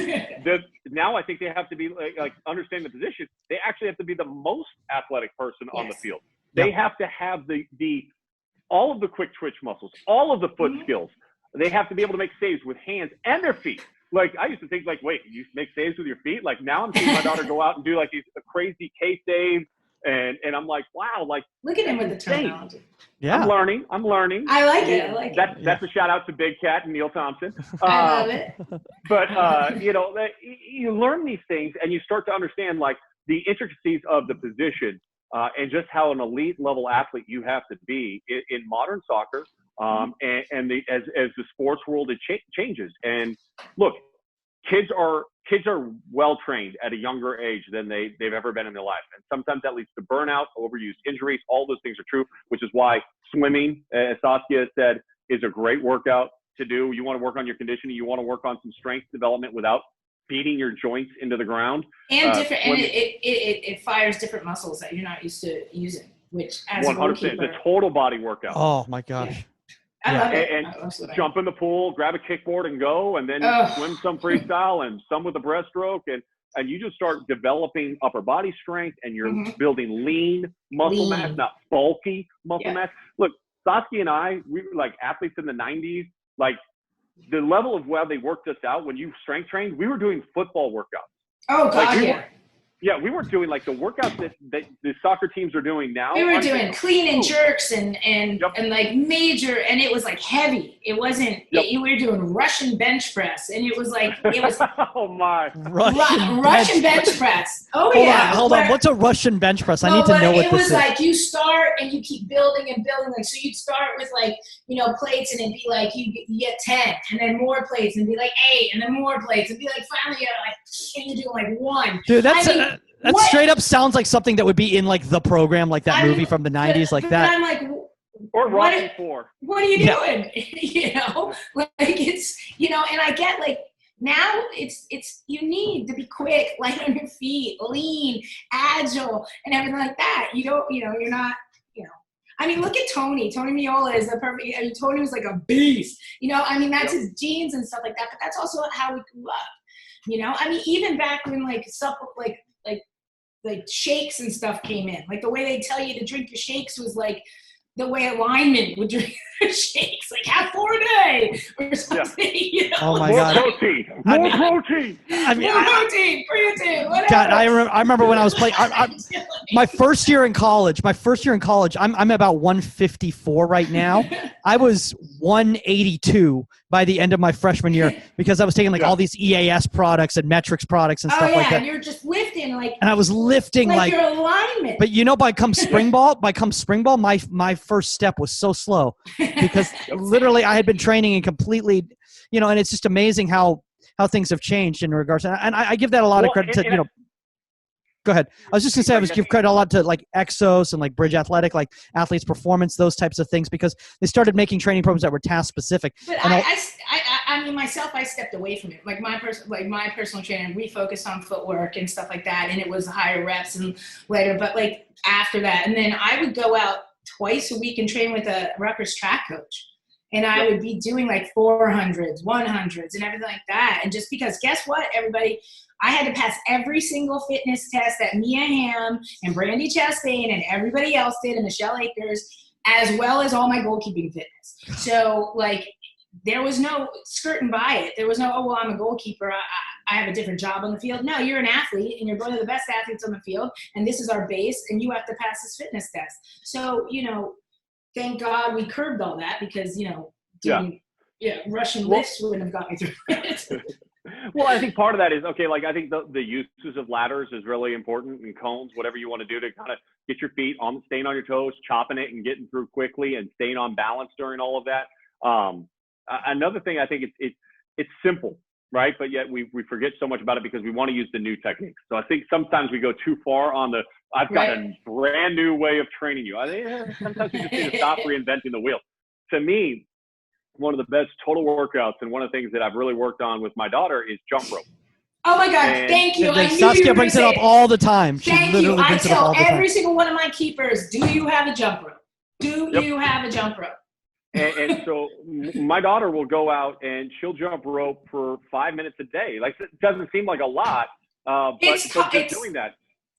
now I think they have to be like understand the position. They actually have to be the most athletic person on the field. They have to have the all of the quick twitch muscles, all of the foot skills. They have to be able to make saves with hands and their feet. Like I used to think like, wait, you make saves with your feet? Like now I'm seeing my daughter go out and do like these crazy K saves. And I'm like, wow, like look at him with the terminology. Yeah, I'm learning. I like it. That's a shout out to Big Cat and Neil Thompson. I love it. But you know, you learn these things and you start to understand like the intricacies of the position and just how an elite level athlete you have to be in modern soccer. And as the sports world changes. And look, kids are well trained at a younger age than they've ever been in their life. And sometimes that leads to burnout, overuse, injuries. All those things are true, which is why swimming, as Saskia said, is a great workout to do. You want to work on your conditioning. You want to work on some strength development without beating your joints into the ground. And different, and it fires different muscles that you're not used to using, which as 100%, a goalkeeper, it's a total body workout. Oh my gosh. Yeah. I love it. And jump in the pool, grab a kickboard and go, and then swim some freestyle and some with a breaststroke. And you just start developing upper body strength and you're building lean muscle mass, not bulky muscle mass. Look, Saskia and I, we were like athletes in the 90s. Like the level of where they worked us out when you strength trained, we were doing football workouts. Oh, God, like, we weren't doing like the workouts that the soccer teams are doing now. We were doing clean and jerks and like major, and it was like heavy. It wasn't. We were doing Russian bench press, and it was oh my Russian bench press. Oh Hold on. What's a Russian bench press? I need to know what this is. It was like you start and you keep building and building. Like so, you'd start with like plates, and it'd be like you get 10, and then more plates, and be like 8, and then more plates, and be like finally and you're doing like 1. Dude, that straight up sounds like something that would be in like The Program, like that movie from the 90s, like that. I'm like, or Rocky 4. What are you doing? Like it's and I get like now it's you need to be quick, light on your feet, lean, agile, and everything like that. You don't, you're not. I mean, look at Tony. Tony Miola is the perfect. I mean, Tony was like a beast. I mean, that's his genes and stuff like that. But that's also how we grew up. I mean, even back when like shakes and stuff came in, like the way they tell you to drink your shakes was like the way a lineman would drink their shakes, like have 4 a day or something. Oh my God! More protein, protein, creatine, whatever. God, I remember when I was playing. my first year in college, I'm about 154 right now. I was 182 by the end of my freshman year because I was taking all these EAS products and metrics products and stuff like that. And you're just lifting and I was lifting like your alignment. But by come spring ball, my first step was so slow because literally I had been training and completely, and it's just amazing how things have changed in regards to, and I give that a lot of credit to, Go ahead. I was just going to say, I was give credit a lot to like Exos and like Bridge Athletic, like Athletes Performance, those types of things, because they started making training programs that were task specific. But I mean, myself, I stepped away from it. Like my personal trainer, we focused on footwork and stuff like that, and it was higher reps and later. But like after that, and then I would go out twice a week and train with a Rutgers track coach. And I would be doing like 400s, 100s, and everything like that. And just because, guess what, everybody? I had to pass every single fitness test that Mia Hamm and Brandy Chastain and everybody else did, and Michelle Akers, as well as all my goalkeeping fitness. So, like, there was no skirting by it. There was no, oh, well, I'm a goalkeeper. I have a different job on the field. No, you're an athlete, and you're one of the best athletes on the field, and this is our base, and you have to pass this fitness test. So, thank God we curbed all that because, Russian lifts wouldn't have got me through it. Well, I think part of that is, I think the uses of ladders is really important, and cones, whatever you want to do to kind of get your feet staying on your toes, chopping it and getting through quickly and staying on balance during all of that. Another thing, I think it's simple, right? But yet we forget so much about it because we want to use the new techniques. So I think sometimes we go too far on I've got a brand new way of training you. I think sometimes we just need to stop reinventing the wheel. To me, one of the best total workouts and one of the things that I've really worked on with my daughter is jump rope. Oh my God, thank you. Saskia brings it up all the time. Thank you. I tell every single one of my keepers, do you have a jump rope? Do you have a jump rope? And so my daughter will go out and she'll jump rope for 5 minutes a day. Like, it doesn't seem like a lot, but just doing that.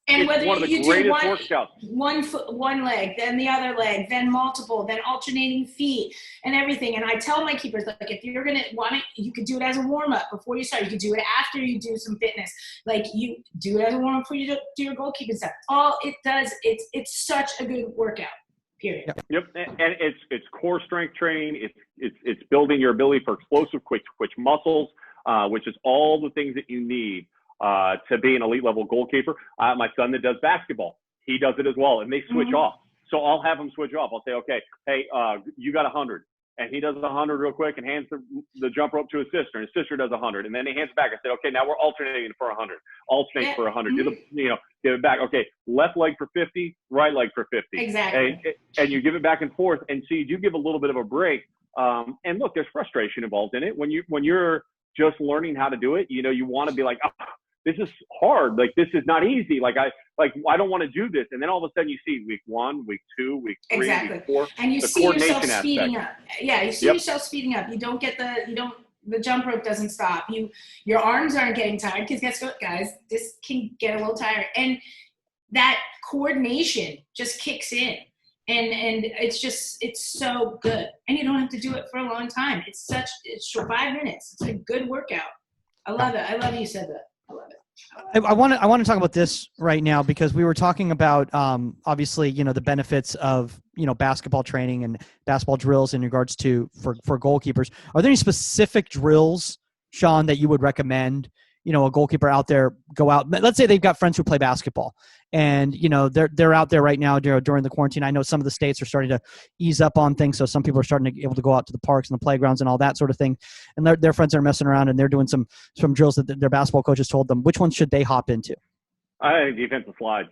And whether one of the you greatest do workouts. one foot, one leg, then the other leg, then multiple, then alternating feet and everything. And I tell my keepers, like, if you're going to want it, you could do it as a warm-up before you start. You could do it after you do some fitness. Like, you do it as a warm-up before you do your goalkeeping stuff. All it does, it's such a good workout, period. Yep. And it's core strength training. It's building your ability for explosive, quick twitch muscles, which is all the things that you need to be an elite level goalkeeper. My son that does basketball, he does it as well, and they switch off. So I'll have him switch off. I'll say, okay, hey, you got 100, and he does 100 real quick and hands the jump rope to his sister, and his sister does 100, and then he hands it back. I said, okay, now we're alternating for 100. Alternate for 100. Give it back. Okay, left leg for 50, right leg for 50. Exactly. And you give it back and forth, and so you do give a little bit of a break. And look, there's frustration involved in it when you're just learning how to do it. You want to be like, oh, this is hard. Like, this is not easy. I don't want to do this. And then all of a sudden you see week 1, week 2, week 3, week 4. And you see yourself speeding up. Yeah, you see yourself speeding up. You don't get the jump rope doesn't stop. Your arms aren't getting tired because guess what, guys? This can get a little tired. And that coordination just kicks in. And it's so good. And you don't have to do it for a long time. It's for 5 minutes. It's a good workout. I love it. I love you said that. I love it. I want to talk about this right now because we were talking about obviously the benefits of basketball training and basketball drills in regards to for goalkeepers. Are there any specific drills, Sean, that you would recommend a goalkeeper out there go out? Let's say they've got friends who play basketball and they're out there right now during the quarantine. I know some of the states are starting to ease up on things, so some people are starting to be able to go out to the parks and the playgrounds and all that sort of thing, and their friends are messing around and they're doing some drills that their basketball coaches told them. Which ones should they hop into? I think defensive slides,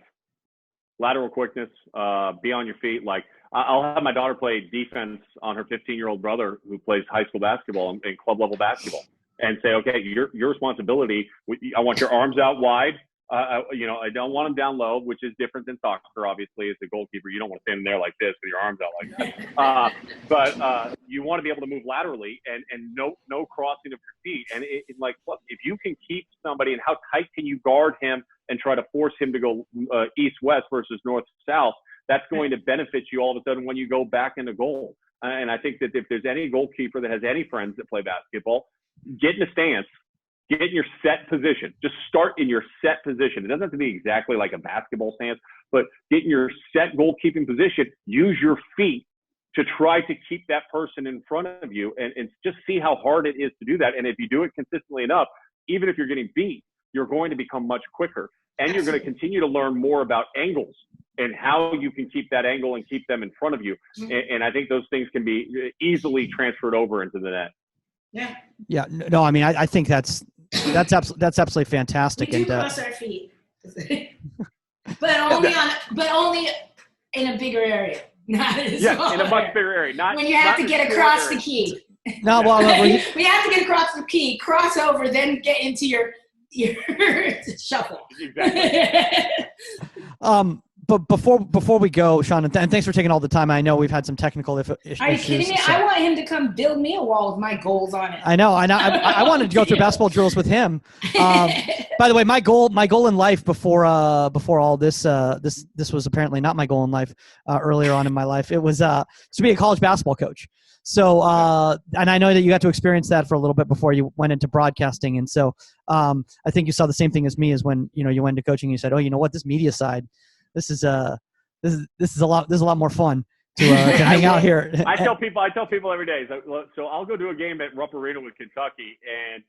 lateral quickness, be on your feet. Like, I'll have my daughter play defense on her 15-year-old brother who plays high school basketball and club level basketball, and say, okay, your responsibility. I want your arms out wide. I don't want them down low, which is different than soccer, obviously. As a goalkeeper, you don't want to stand there like this with your arms out like that. But you want to be able to move laterally and no crossing of your feet. And look, if you can keep somebody, and how tight can you guard him and try to force him to go east-west versus north-south, that's going to benefit you all of a sudden when you go back into goal. And I think that if there's any goalkeeper that has any friends that play basketball, get in a stance Get in your set position. Just start in your set position. It doesn't have to be exactly like a basketball stance, but get in your set goalkeeping position. Use your feet to try to keep that person in front of you, and just see how hard it is to do that. And if you do it consistently enough, even if you're getting beat, you're going to become much quicker. And you're going to continue to learn more about angles and how you can keep that angle and keep them in front of you. And I think those things can be easily transferred over into the net. Yeah. Yeah. No, I mean, I think that's absolutely fantastic. We do cross our feet, but only in a bigger area. Not in a much bigger area. Not when you have not to get across the key. No, well, we have to get across the key, cross over, then get into your shuffle. Exactly. But before we go, Sean, and thanks for taking all the time. I know we've had some technical issues. Are you kidding me? So. I want him to come build me a wall with my goals on it. I know. I wanted to go through basketball drills with him. By the way, my goal in life before all this was apparently not my goal in life. Earlier on in my life, it was to be a college basketball coach. So, and I know that you got to experience that for a little bit before you went into broadcasting. And so, I think you saw the same thing as me, as when you went into coaching. And you said, "Oh, you know what? This media side, this is a lot more fun to hang out here." I tell people every day. So I'll go do a game at Rupp Arena with Kentucky, and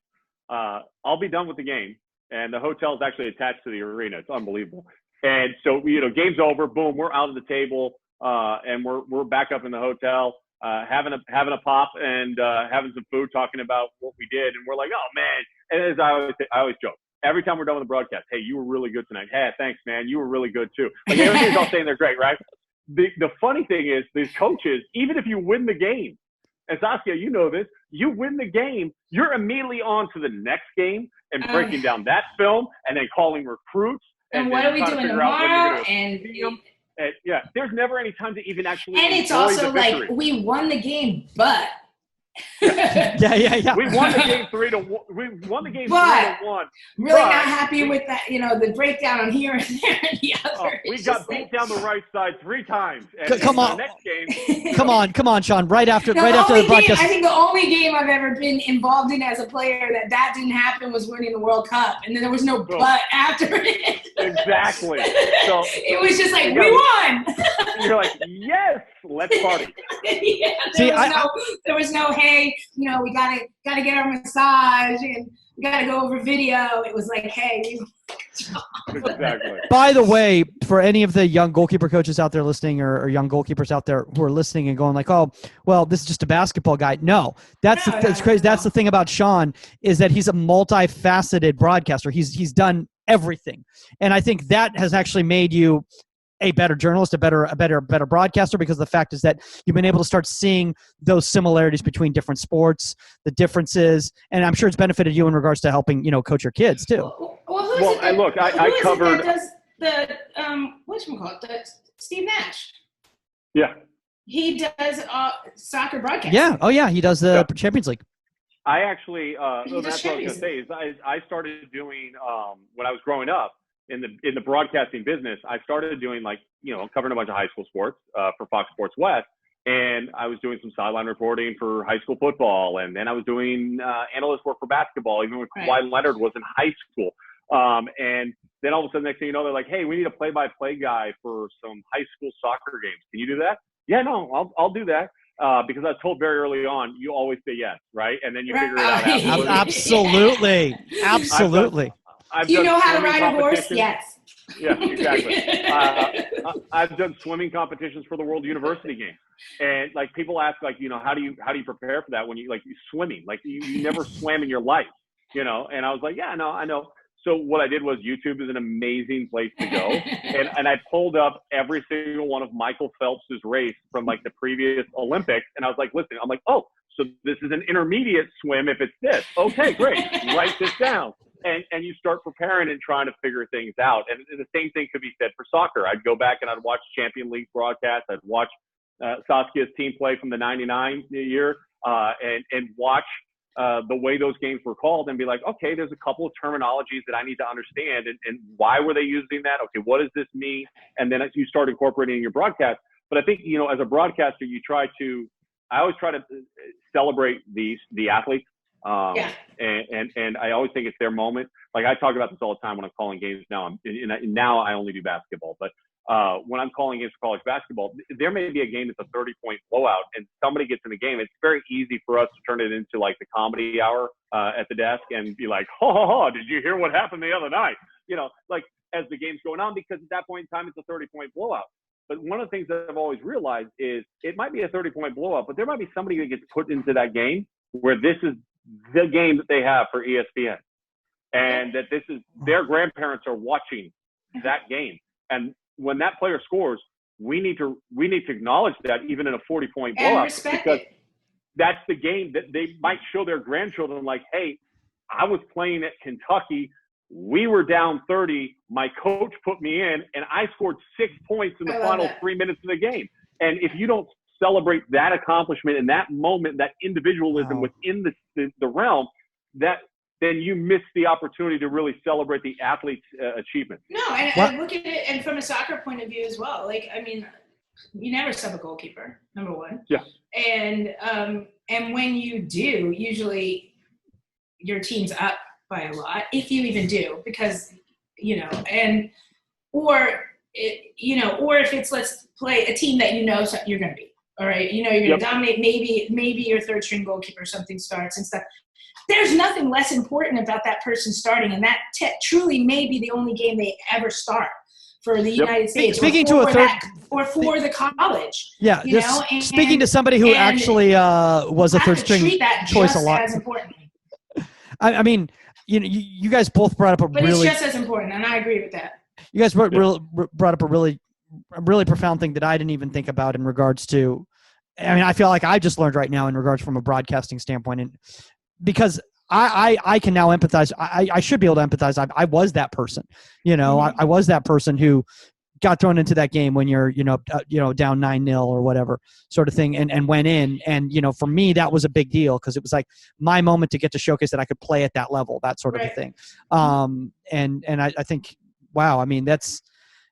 I'll be done with the game, and the hotel is actually attached to the arena. It's unbelievable. And so game's over. Boom, we're out of the table, and we're back up in the hotel. Having a pop and having some food, talking about what we did, and we're like, oh man! And as I always joke, every time we're done with the broadcast, hey, you were really good tonight. Hey, thanks, man, you were really good too. Like everybody's all saying they're great, right? The funny thing is, these coaches, even if you win the game, and Saskia, you know this, you win the game, you're immediately on to the next game and breaking down that film, and then calling recruits. And what are we doing tomorrow? And yeah, there's never any time to even actually. And it's also like, we won the game, but. Yeah. We won the game 3-1. We won the game 3-1. Really not happy with that. The breakdown on here and there and the other. We got beat down the right side 3 times. And come on. The next game, come on, Sean. Right after the broadcast. I think the only game I've ever been involved in as a player that didn't happen was winning the World Cup, and then there was no but after it. Exactly. So it was just like, we won. You're like, yes, let's party. There was no hey, we gotta get our massage and we gotta go over video. It was like, hey. Exactly. By the way, for any of the young goalkeeper coaches out there listening, or young goalkeepers out there who are listening and going like, oh, well, this is just a basketball guy. No, that's crazy. That's the thing about Sean, is that he's a multifaceted broadcaster. He's done everything, and I think that has actually made you a better journalist, a better broadcaster, because the fact is that you've been able to start seeing those similarities between different sports, the differences, and I'm sure it's benefited you in regards to helping, coach your kids too. I covered. Does the whatchamacallit, Steve Nash? Yeah. He does soccer broadcasting. Yeah. Oh yeah, he does the Champions League. I actually, that's what I was going to say. Is I started doing when I was growing up. In the broadcasting business, I started doing covering a bunch of high school sports for Fox Sports West, and I was doing some sideline reporting for high school football, and then I was doing analyst work for basketball, even when Kawhi Leonard was in high school. And then all of a sudden, next thing you know, they're like, "Hey, we need a play-by-play guy for some high school soccer games. Can you do that?" Yeah, no, I'll do that. Because I was told very early on, you always say yes, right? And then you figure it out afterwards. Absolutely. Do you know how to ride a horse? Yes. Yeah, exactly. I've done swimming competitions for the World University Games, and people ask how do you prepare for that when you swimming, you never swam in your life, and I was like, yeah, no, I know. So what I did was, YouTube is an amazing place to go, and I pulled up every single one of Michael Phelps's race from the previous Olympics, and I was like, listen, I'm like, oh, so this is an intermediate swim if it's this. Okay, great. Write this down. And you start preparing and trying to figure things out. And the same thing could be said for soccer. I'd go back and I'd watch Champion League broadcasts. I'd watch Saskia's team play from the 99 year and watch the way those games were called and be like, okay, there's a couple of terminologies that I need to understand. And why were they using that? Okay, what does this mean? And then as you start incorporating in your broadcast. But I think, as a broadcaster, I always try to celebrate the athletes. Yeah. And I always think it's their moment. Like I talk about this all the time when I'm calling games now. Now I only do basketball, but when I'm calling games for college basketball, there may be a game that's a 30-point blowout and somebody gets in the game. It's very easy for us to turn it into like the comedy hour at the desk and be like, did you hear what happened the other night? Like as the game's going on, because at that point in time, it's a 30-point blowout. But one of the things that I've always realized is it might be a 30-point blowout, but there might be somebody that gets put into that game where this is the game that they have for ESPN. And that this is their grandparents are watching that game. And when that player scores, we need to acknowledge that even in a 40-point blowout, because that's the game that they might show their grandchildren like, hey, I was playing at Kentucky. We were down 30. My coach put me in, and I scored 6 points in the final 3 minutes of the game. And if you don't celebrate that accomplishment in that moment, that individualism within the realm, then you miss the opportunity to really celebrate the athlete's achievement. No, and look at it, and from a soccer point of view as well. Like, I mean, you never sub a goalkeeper, number one. Yeah. And when you do, usually your team's up by a lot, if you even do, because or if it's, let's play a team that you're going to beat. All right, you're going to dominate. Maybe your third string goalkeeper or something starts and stuff. There's nothing less important about that person starting, and that truly may be the only game they ever start for the United States. Speaking to a third, or for the college. Yeah, speaking to somebody who actually was a third string choice a lot. As important. I mean, you guys both brought up but it's just as important, and I agree with that. You guys brought up a really profound thing that I didn't even think about in regards to. I mean, I feel like I just learned right now in regards from a broadcasting standpoint, and because I can now empathize. I should be able to empathize. I was that person, I was that person who got thrown into that game when you're, down 9-0 or whatever sort of thing, and went in. And, for me, that was a big deal because it was like my moment to get to showcase that I could play at that level, that sort of a thing. And I think, wow, I mean,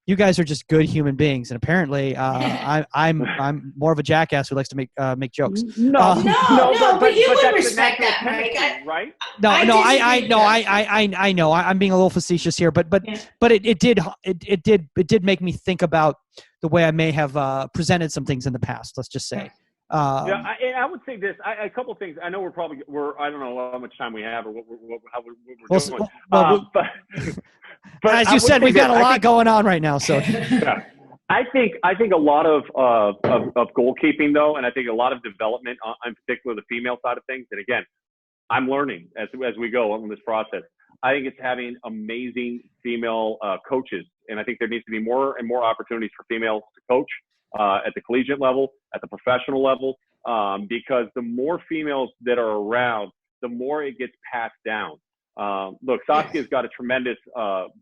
you guys are just good human beings, and apparently, I'm more of a jackass who likes to make jokes. No, but you would respect that, right? I know. I'm being a little facetious here, but it did make me think about the way I may have presented some things in the past. Let's just say. I would say this. A couple of things. I know we're I don't know how much time we have or what we're doing. But as you said, we've got a lot going on right now. So yeah. I think a lot of goalkeeping though, and I think a lot of development, in particular the female side of things. And again, I'm learning as we go on this process. I think it's having amazing female coaches, and I think there needs to be more and more opportunities for females to coach at the collegiate level, at the professional level, because the more females that are around, the more it gets passed down. Look, Saskia's got a tremendous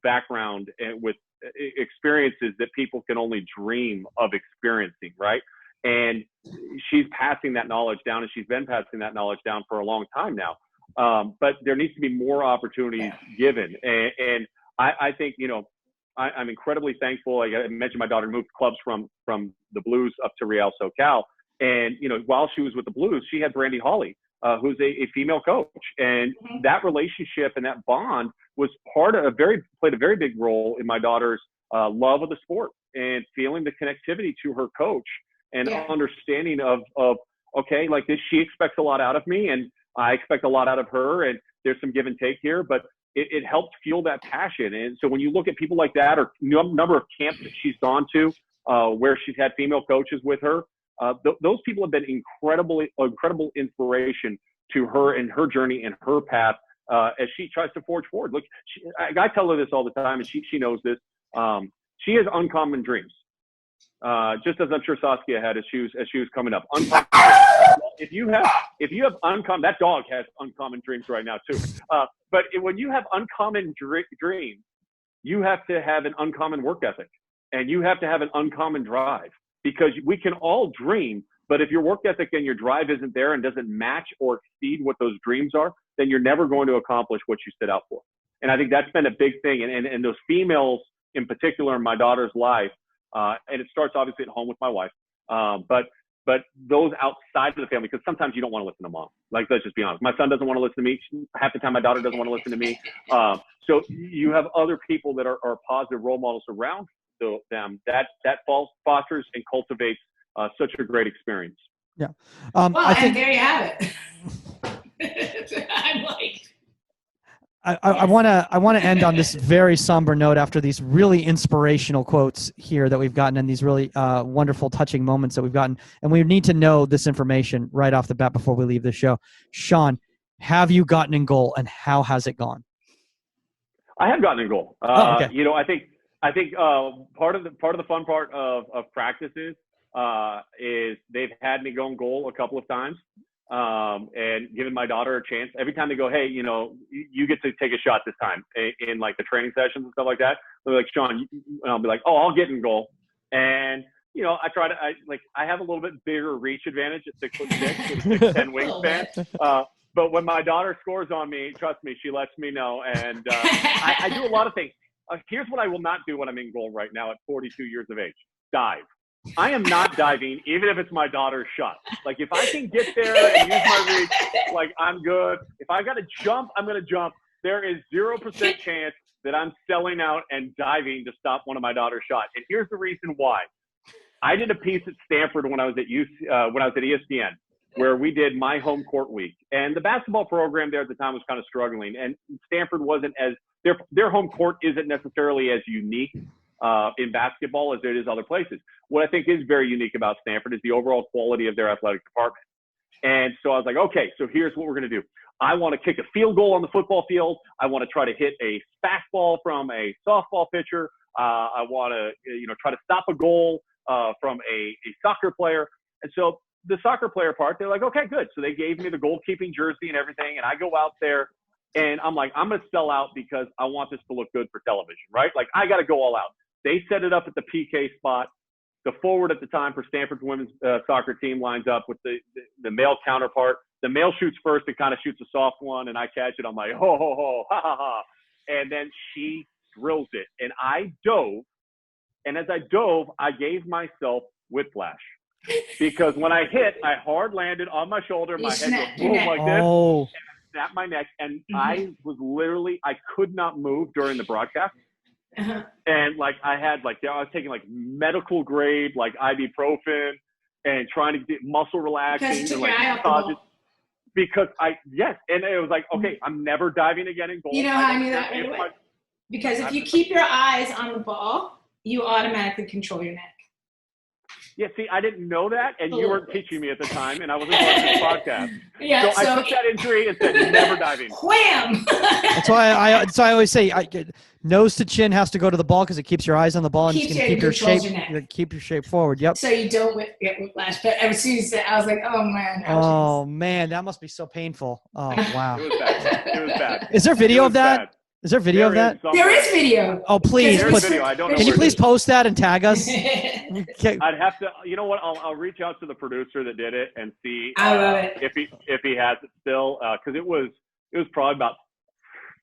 background with experiences that people can only dream of experiencing, right? And she's passing that knowledge down, and she's been passing that knowledge down for a long time now. But there needs to be more opportunities given. And I think, I'm incredibly thankful. Like I mentioned, my daughter moved clubs from the Blues up to Real SoCal. And, while she was with the Blues, she had Brandy Hawley, who's a female coach. And that relationship and that bond was played a very big role in my daughter's love of the sport and feeling the connectivity to her coach and understanding of, okay, like this, she expects a lot out of me and I expect a lot out of her. And there's some give and take here, but it helped fuel that passion. And so when you look at people like that or number of camps that she's gone to where she's had female coaches with her, those people have been incredible inspiration to her and her journey and her path as she tries to forge forward. Look, I tell her this all the time, and she knows this. She has uncommon dreams, just as I'm sure Saskia had as she was coming up. Uncommon. If you have uncommon, that dog has uncommon dreams right now too. But when you have uncommon dreams, you have to have an uncommon work ethic, and you have to have an uncommon drive. Because we can all dream, but if your work ethic and your drive isn't there and doesn't match or exceed what those dreams are, then you're never going to accomplish what you set out for. And I think that's been a big thing. And those females in particular in my daughter's life, and it starts obviously at home with my wife, but but those outside of the family, because sometimes you don't want to listen to mom. Like, let's just be honest. My son doesn't want to listen to me. Half the time, my daughter doesn't want to listen to me. So you have other people that are positive role models around them. That fosters and cultivates such a great experience. Yeah. And there you have it. I'm like. I want to end on this very somber note after these really inspirational quotes here that we've gotten and these really wonderful, touching moments that we've gotten. And we need to know this information right off the bat before we leave the show. Sean, have you gotten in goal, and how has it gone? I have gotten in goal. Okay. You know, I think part of the fun part of practices is they've had me go in goal a couple of times. And giving my daughter a chance every time they go, hey, you know, you get to take a shot this time in like the training sessions and stuff like that. They're like, Sean, and I'll be like, oh, I'll get in goal. And, you know, I have a little bit bigger reach advantage at 6'6" with 6'10" wingspan. But when my daughter scores on me, trust me, she lets me know. And I do a lot of things. Here's what I will not do when I'm in goal right now at 42 years of age: dive. I am not diving, even if it's my daughter's shot. Like, if I can get there and use my reach, like, I'm good. If I got to jump, I'm going to jump. There is 0% chance that I'm selling out and diving to stop one of my daughter's shots. And here's the reason why. I did a piece at Stanford when I was at ESPN, where we did my home court week. And the basketball program there at the time was kind of struggling. And Stanford wasn't as their home court isn't necessarily as unique in basketball as it is other places. What I think is very unique about Stanford is the overall quality of their athletic department. And so I was like, okay, so here's what we're going to do. I want to kick a field goal on the football field. I want to try to hit a fastball from a softball pitcher. I want to, try to stop a goal from a soccer player. And so the soccer player part, they're like, okay, good. So they gave me the goalkeeping jersey and everything. And I go out there and I'm like, I'm going to sell out because I want this to look good for television, right? Like, I got to go all out. They set it up at the PK spot. The forward at the time for Stanford's women's soccer team lines up with the male counterpart. The male shoots first and kind of shoots a soft one, and I catch it. I'm like, ho, ho, ho, ha, ha, ha. And then she drills it. And I dove. And as I dove, I gave myself whiplash. Because when I hit, I hard landed on my shoulder. My head goes boom like this. And I snapped my neck. And I was literally, I could not move during the broadcast. And like I was taking like medical grade like ibuprofen and trying to get muscle relaxing and like massages because and it was like, okay, I'm never diving again in goal. You know how I knew that right away? Because if you keep your eyes on the ball, you automatically control your neck. Yeah, see, I didn't know that, and you weren't teaching me at the time, and I wasn't part of this podcast. Yeah, so I took that injury and said, never diving. Wham! That's why I always say nose to chin has to go to the ball because it keeps your eyes on the ball and keep your shape. Keep your shape forward. Yep. So you don't get whiplash. But as soon as I was like, oh man. Oh man, that must be so painful. Oh wow. It was bad. Is there video of that? Bad. Is there video of that? There is video. Oh, please. Can you please post that and tag us? Okay. I'd have to, you know what? I'll reach out to the producer that did it and see if he has it still. Because it was probably about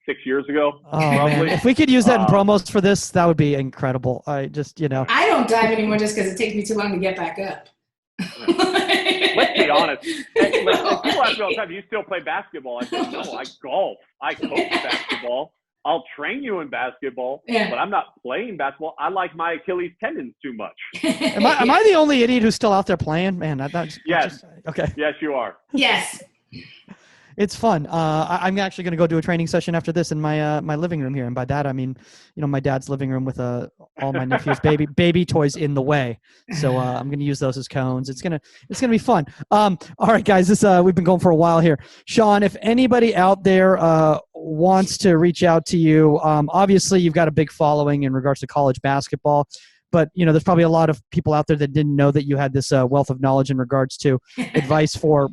6 years ago. Oh, man. If we could use that in promos for this, that would be incredible. I don't dive anymore just because it takes me too long to get back up. Let's be honest. People ask me all the time, do you still play basketball? I said, no, I golf. I coach basketball. I'll train you in basketball, but I'm not playing basketball. I like my Achilles tendons too much. Am I the only idiot who's still out there playing? Man, yes. Okay. Yes, you are. Yes. It's fun. I'm actually going to go do a training session after this in my my living room here, and by that I mean, my dad's living room with all my nephew's baby toys in the way. So I'm going to use those as cones. It's gonna be fun. All right, guys, we've been going for a while here. Sean, if anybody out there wants to reach out to you, obviously you've got a big following in regards to college basketball. But, there's probably a lot of people out there that didn't know that you had this wealth of knowledge in regards to advice for,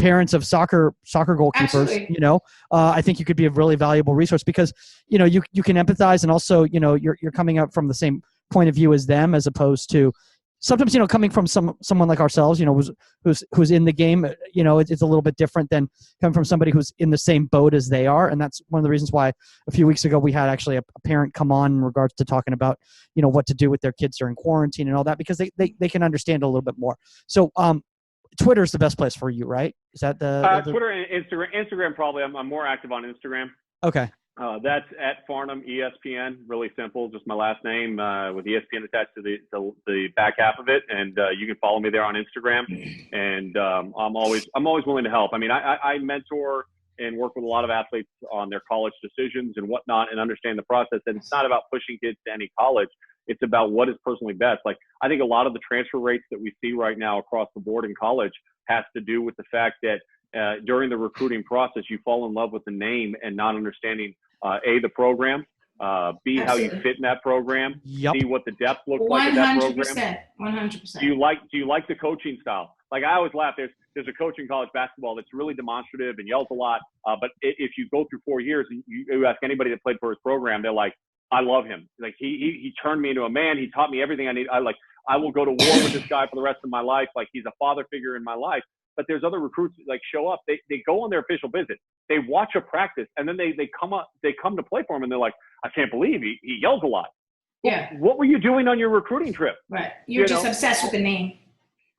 parents of soccer goalkeepers. Absolutely. I think you could be a really valuable resource because you can empathize, and also you're coming up from the same point of view as them, as opposed to sometimes, coming from someone like ourselves, who's in the game, it's a little bit different than coming from somebody who's in the same boat as they are. And that's one of the reasons why a few weeks ago we had actually a parent come on in regards to talking about, what to do with their kids during quarantine and all that, because they can understand a little bit more. So, Twitter is the best place for you, right? Is that the Twitter and Instagram? Instagram probably. I'm more active on Instagram. Okay. That's at Farnham ESPN. Really simple, just my last name with ESPN attached to the back half of it, and you can follow me there on Instagram. And I'm always willing to help. I mean, I mentor and work with a lot of athletes on their college decisions and whatnot, and understand the process. And it's not about pushing kids to any college. It's about what is personally best. Like, I think a lot of the transfer rates that we see right now across the board in college has to do with the fact that during the recruiting process, you fall in love with the name and not understanding A, the program, B, how you fit in that program, C, what the depth looks like in that program. 100%. Do you like the coaching style? Like, I always laugh. There's a coach in college basketball that's really demonstrative and yells a lot. But if you go through 4 years and you ask anybody that played for his program, they're like, I love him. Like, he turned me into a man. He taught me everything I need. I will go to war with this guy for the rest of my life. Like, he's a father figure in my life. But there's other recruits that, like, show up. They go on their official visit. They watch a practice, and then they come to play for him, and they're like, I can't believe he yells a lot. Yeah. What were you doing on your recruiting trip? Right. You're just obsessed with the name.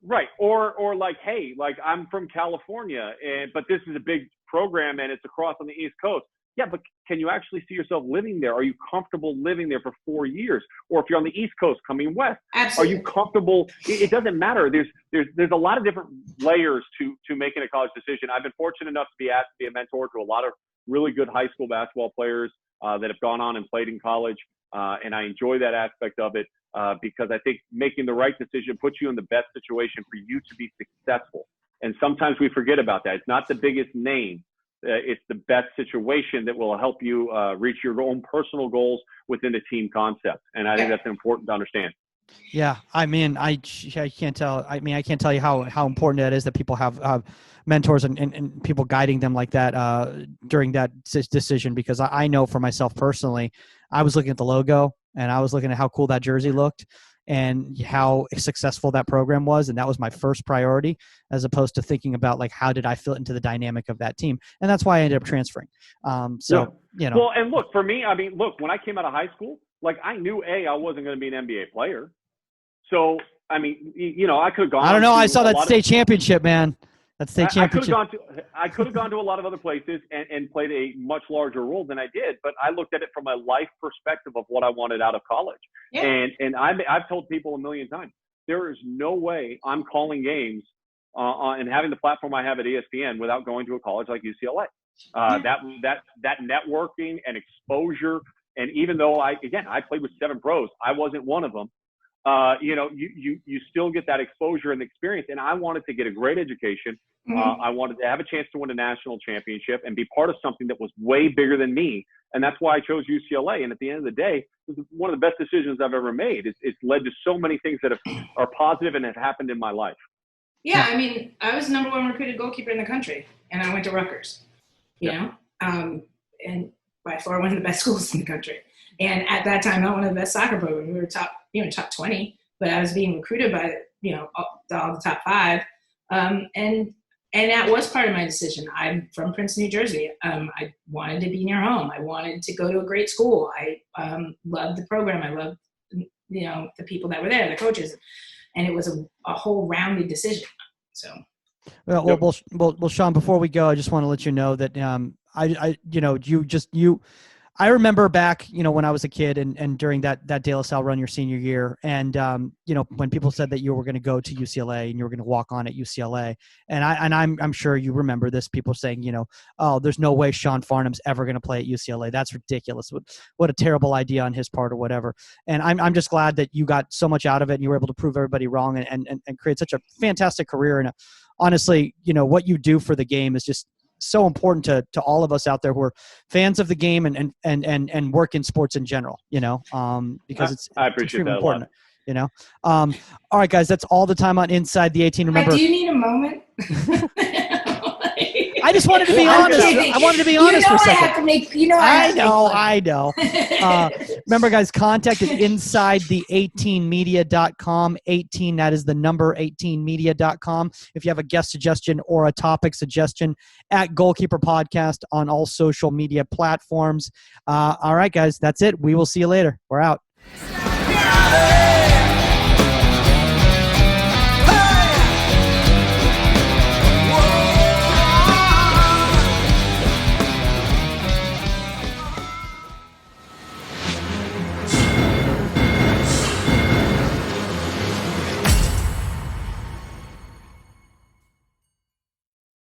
Right. Or like, hey, like, I'm from California, but this is a big program and it's across on the East Coast. Yeah, but can you actually see yourself living there? Are you comfortable living there for 4 years? Or if you're on the East Coast coming west, Absolutely. Are you comfortable? It doesn't matter. There's a lot of different layers to making a college decision. I've been fortunate enough to be asked to be a mentor to a lot of really good high school basketball players that have gone on and played in college. And I enjoy that aspect of it because I think making the right decision puts you in the best situation for you to be successful. And sometimes we forget about that. It's not the biggest name. It's the best situation that will help you reach your own personal goals within the team concept. And I think that's important to understand. Yeah. I mean, I can't tell. I mean, I can't tell you how important it is that people have mentors and people guiding them like that during that decision, because I know for myself personally, I was looking at the logo and I was looking at how cool that jersey looked and how successful that program was. And that was my first priority, as opposed to thinking about, like, how did I fit into the dynamic of that team? And that's why I ended up transferring. Well, and look, for me, I mean, look, when I came out of high school, like, I knew I wasn't going to be an NBA player. So, I mean, I could have gone. I don't know. I saw that state championship, man. That state championship. I could have gone to a lot of other places and played a much larger role than I did, but I looked at it from a life perspective of what I wanted out of college. Yeah. And I've told people a million times, there is no way I'm calling games and having the platform I have at ESPN without going to a college like UCLA. That networking and exposure, and even though I played with 7 pros, I wasn't one of them. You still get that exposure and experience. And I wanted to get a great education. I wanted to have a chance to win a national championship and be part of something that was way bigger than me. And that's why I chose UCLA. And at the end of the day, it was one of the best decisions I've ever made. It's led to so many things that are positive and have happened in my life. Yeah, I mean, I was the #1 recruited goalkeeper in the country, and I went to Rutgers, you know, and by far one of the best schools in the country. And at that time, not one of the best soccer programs. We were top 20, but I was being recruited by, all the top 5. And that was part of my decision. I'm from Princeton, New Jersey. I wanted to be near home. I wanted to go to a great school. I loved the program. I loved, the people that were there, the coaches. And it was a whole rounded decision. So. Well, Sean, before we go, I just want to let you know that I remember back, when I was a kid and during that De La Salle run your senior year, and when people said that you were going to go to UCLA and you were going to walk on at UCLA, and I'm sure you remember this, people saying, oh, there's no way Sean Farnham's ever going to play at UCLA. That's ridiculous. What a terrible idea on his part or whatever. And I'm just glad that you got so much out of it and you were able to prove everybody wrong and create such a fantastic career. And honestly, what you do for the game is just so important to all of us out there who are fans of the game and work in sports in general, because I appreciate that important, all right, guys, that's all the time on Inside the 18. Remember, do you need a moment? I just wanted to be honest. I wanted to be honest for a second. I have to make. I know. Remember, guys, contact at insidethe18media.com. 18, that is the number 18media.com. If you have a guest suggestion or a topic suggestion, at Goalkeeper Podcast on all social media platforms. All right, guys, that's it. We will see you later. We're out.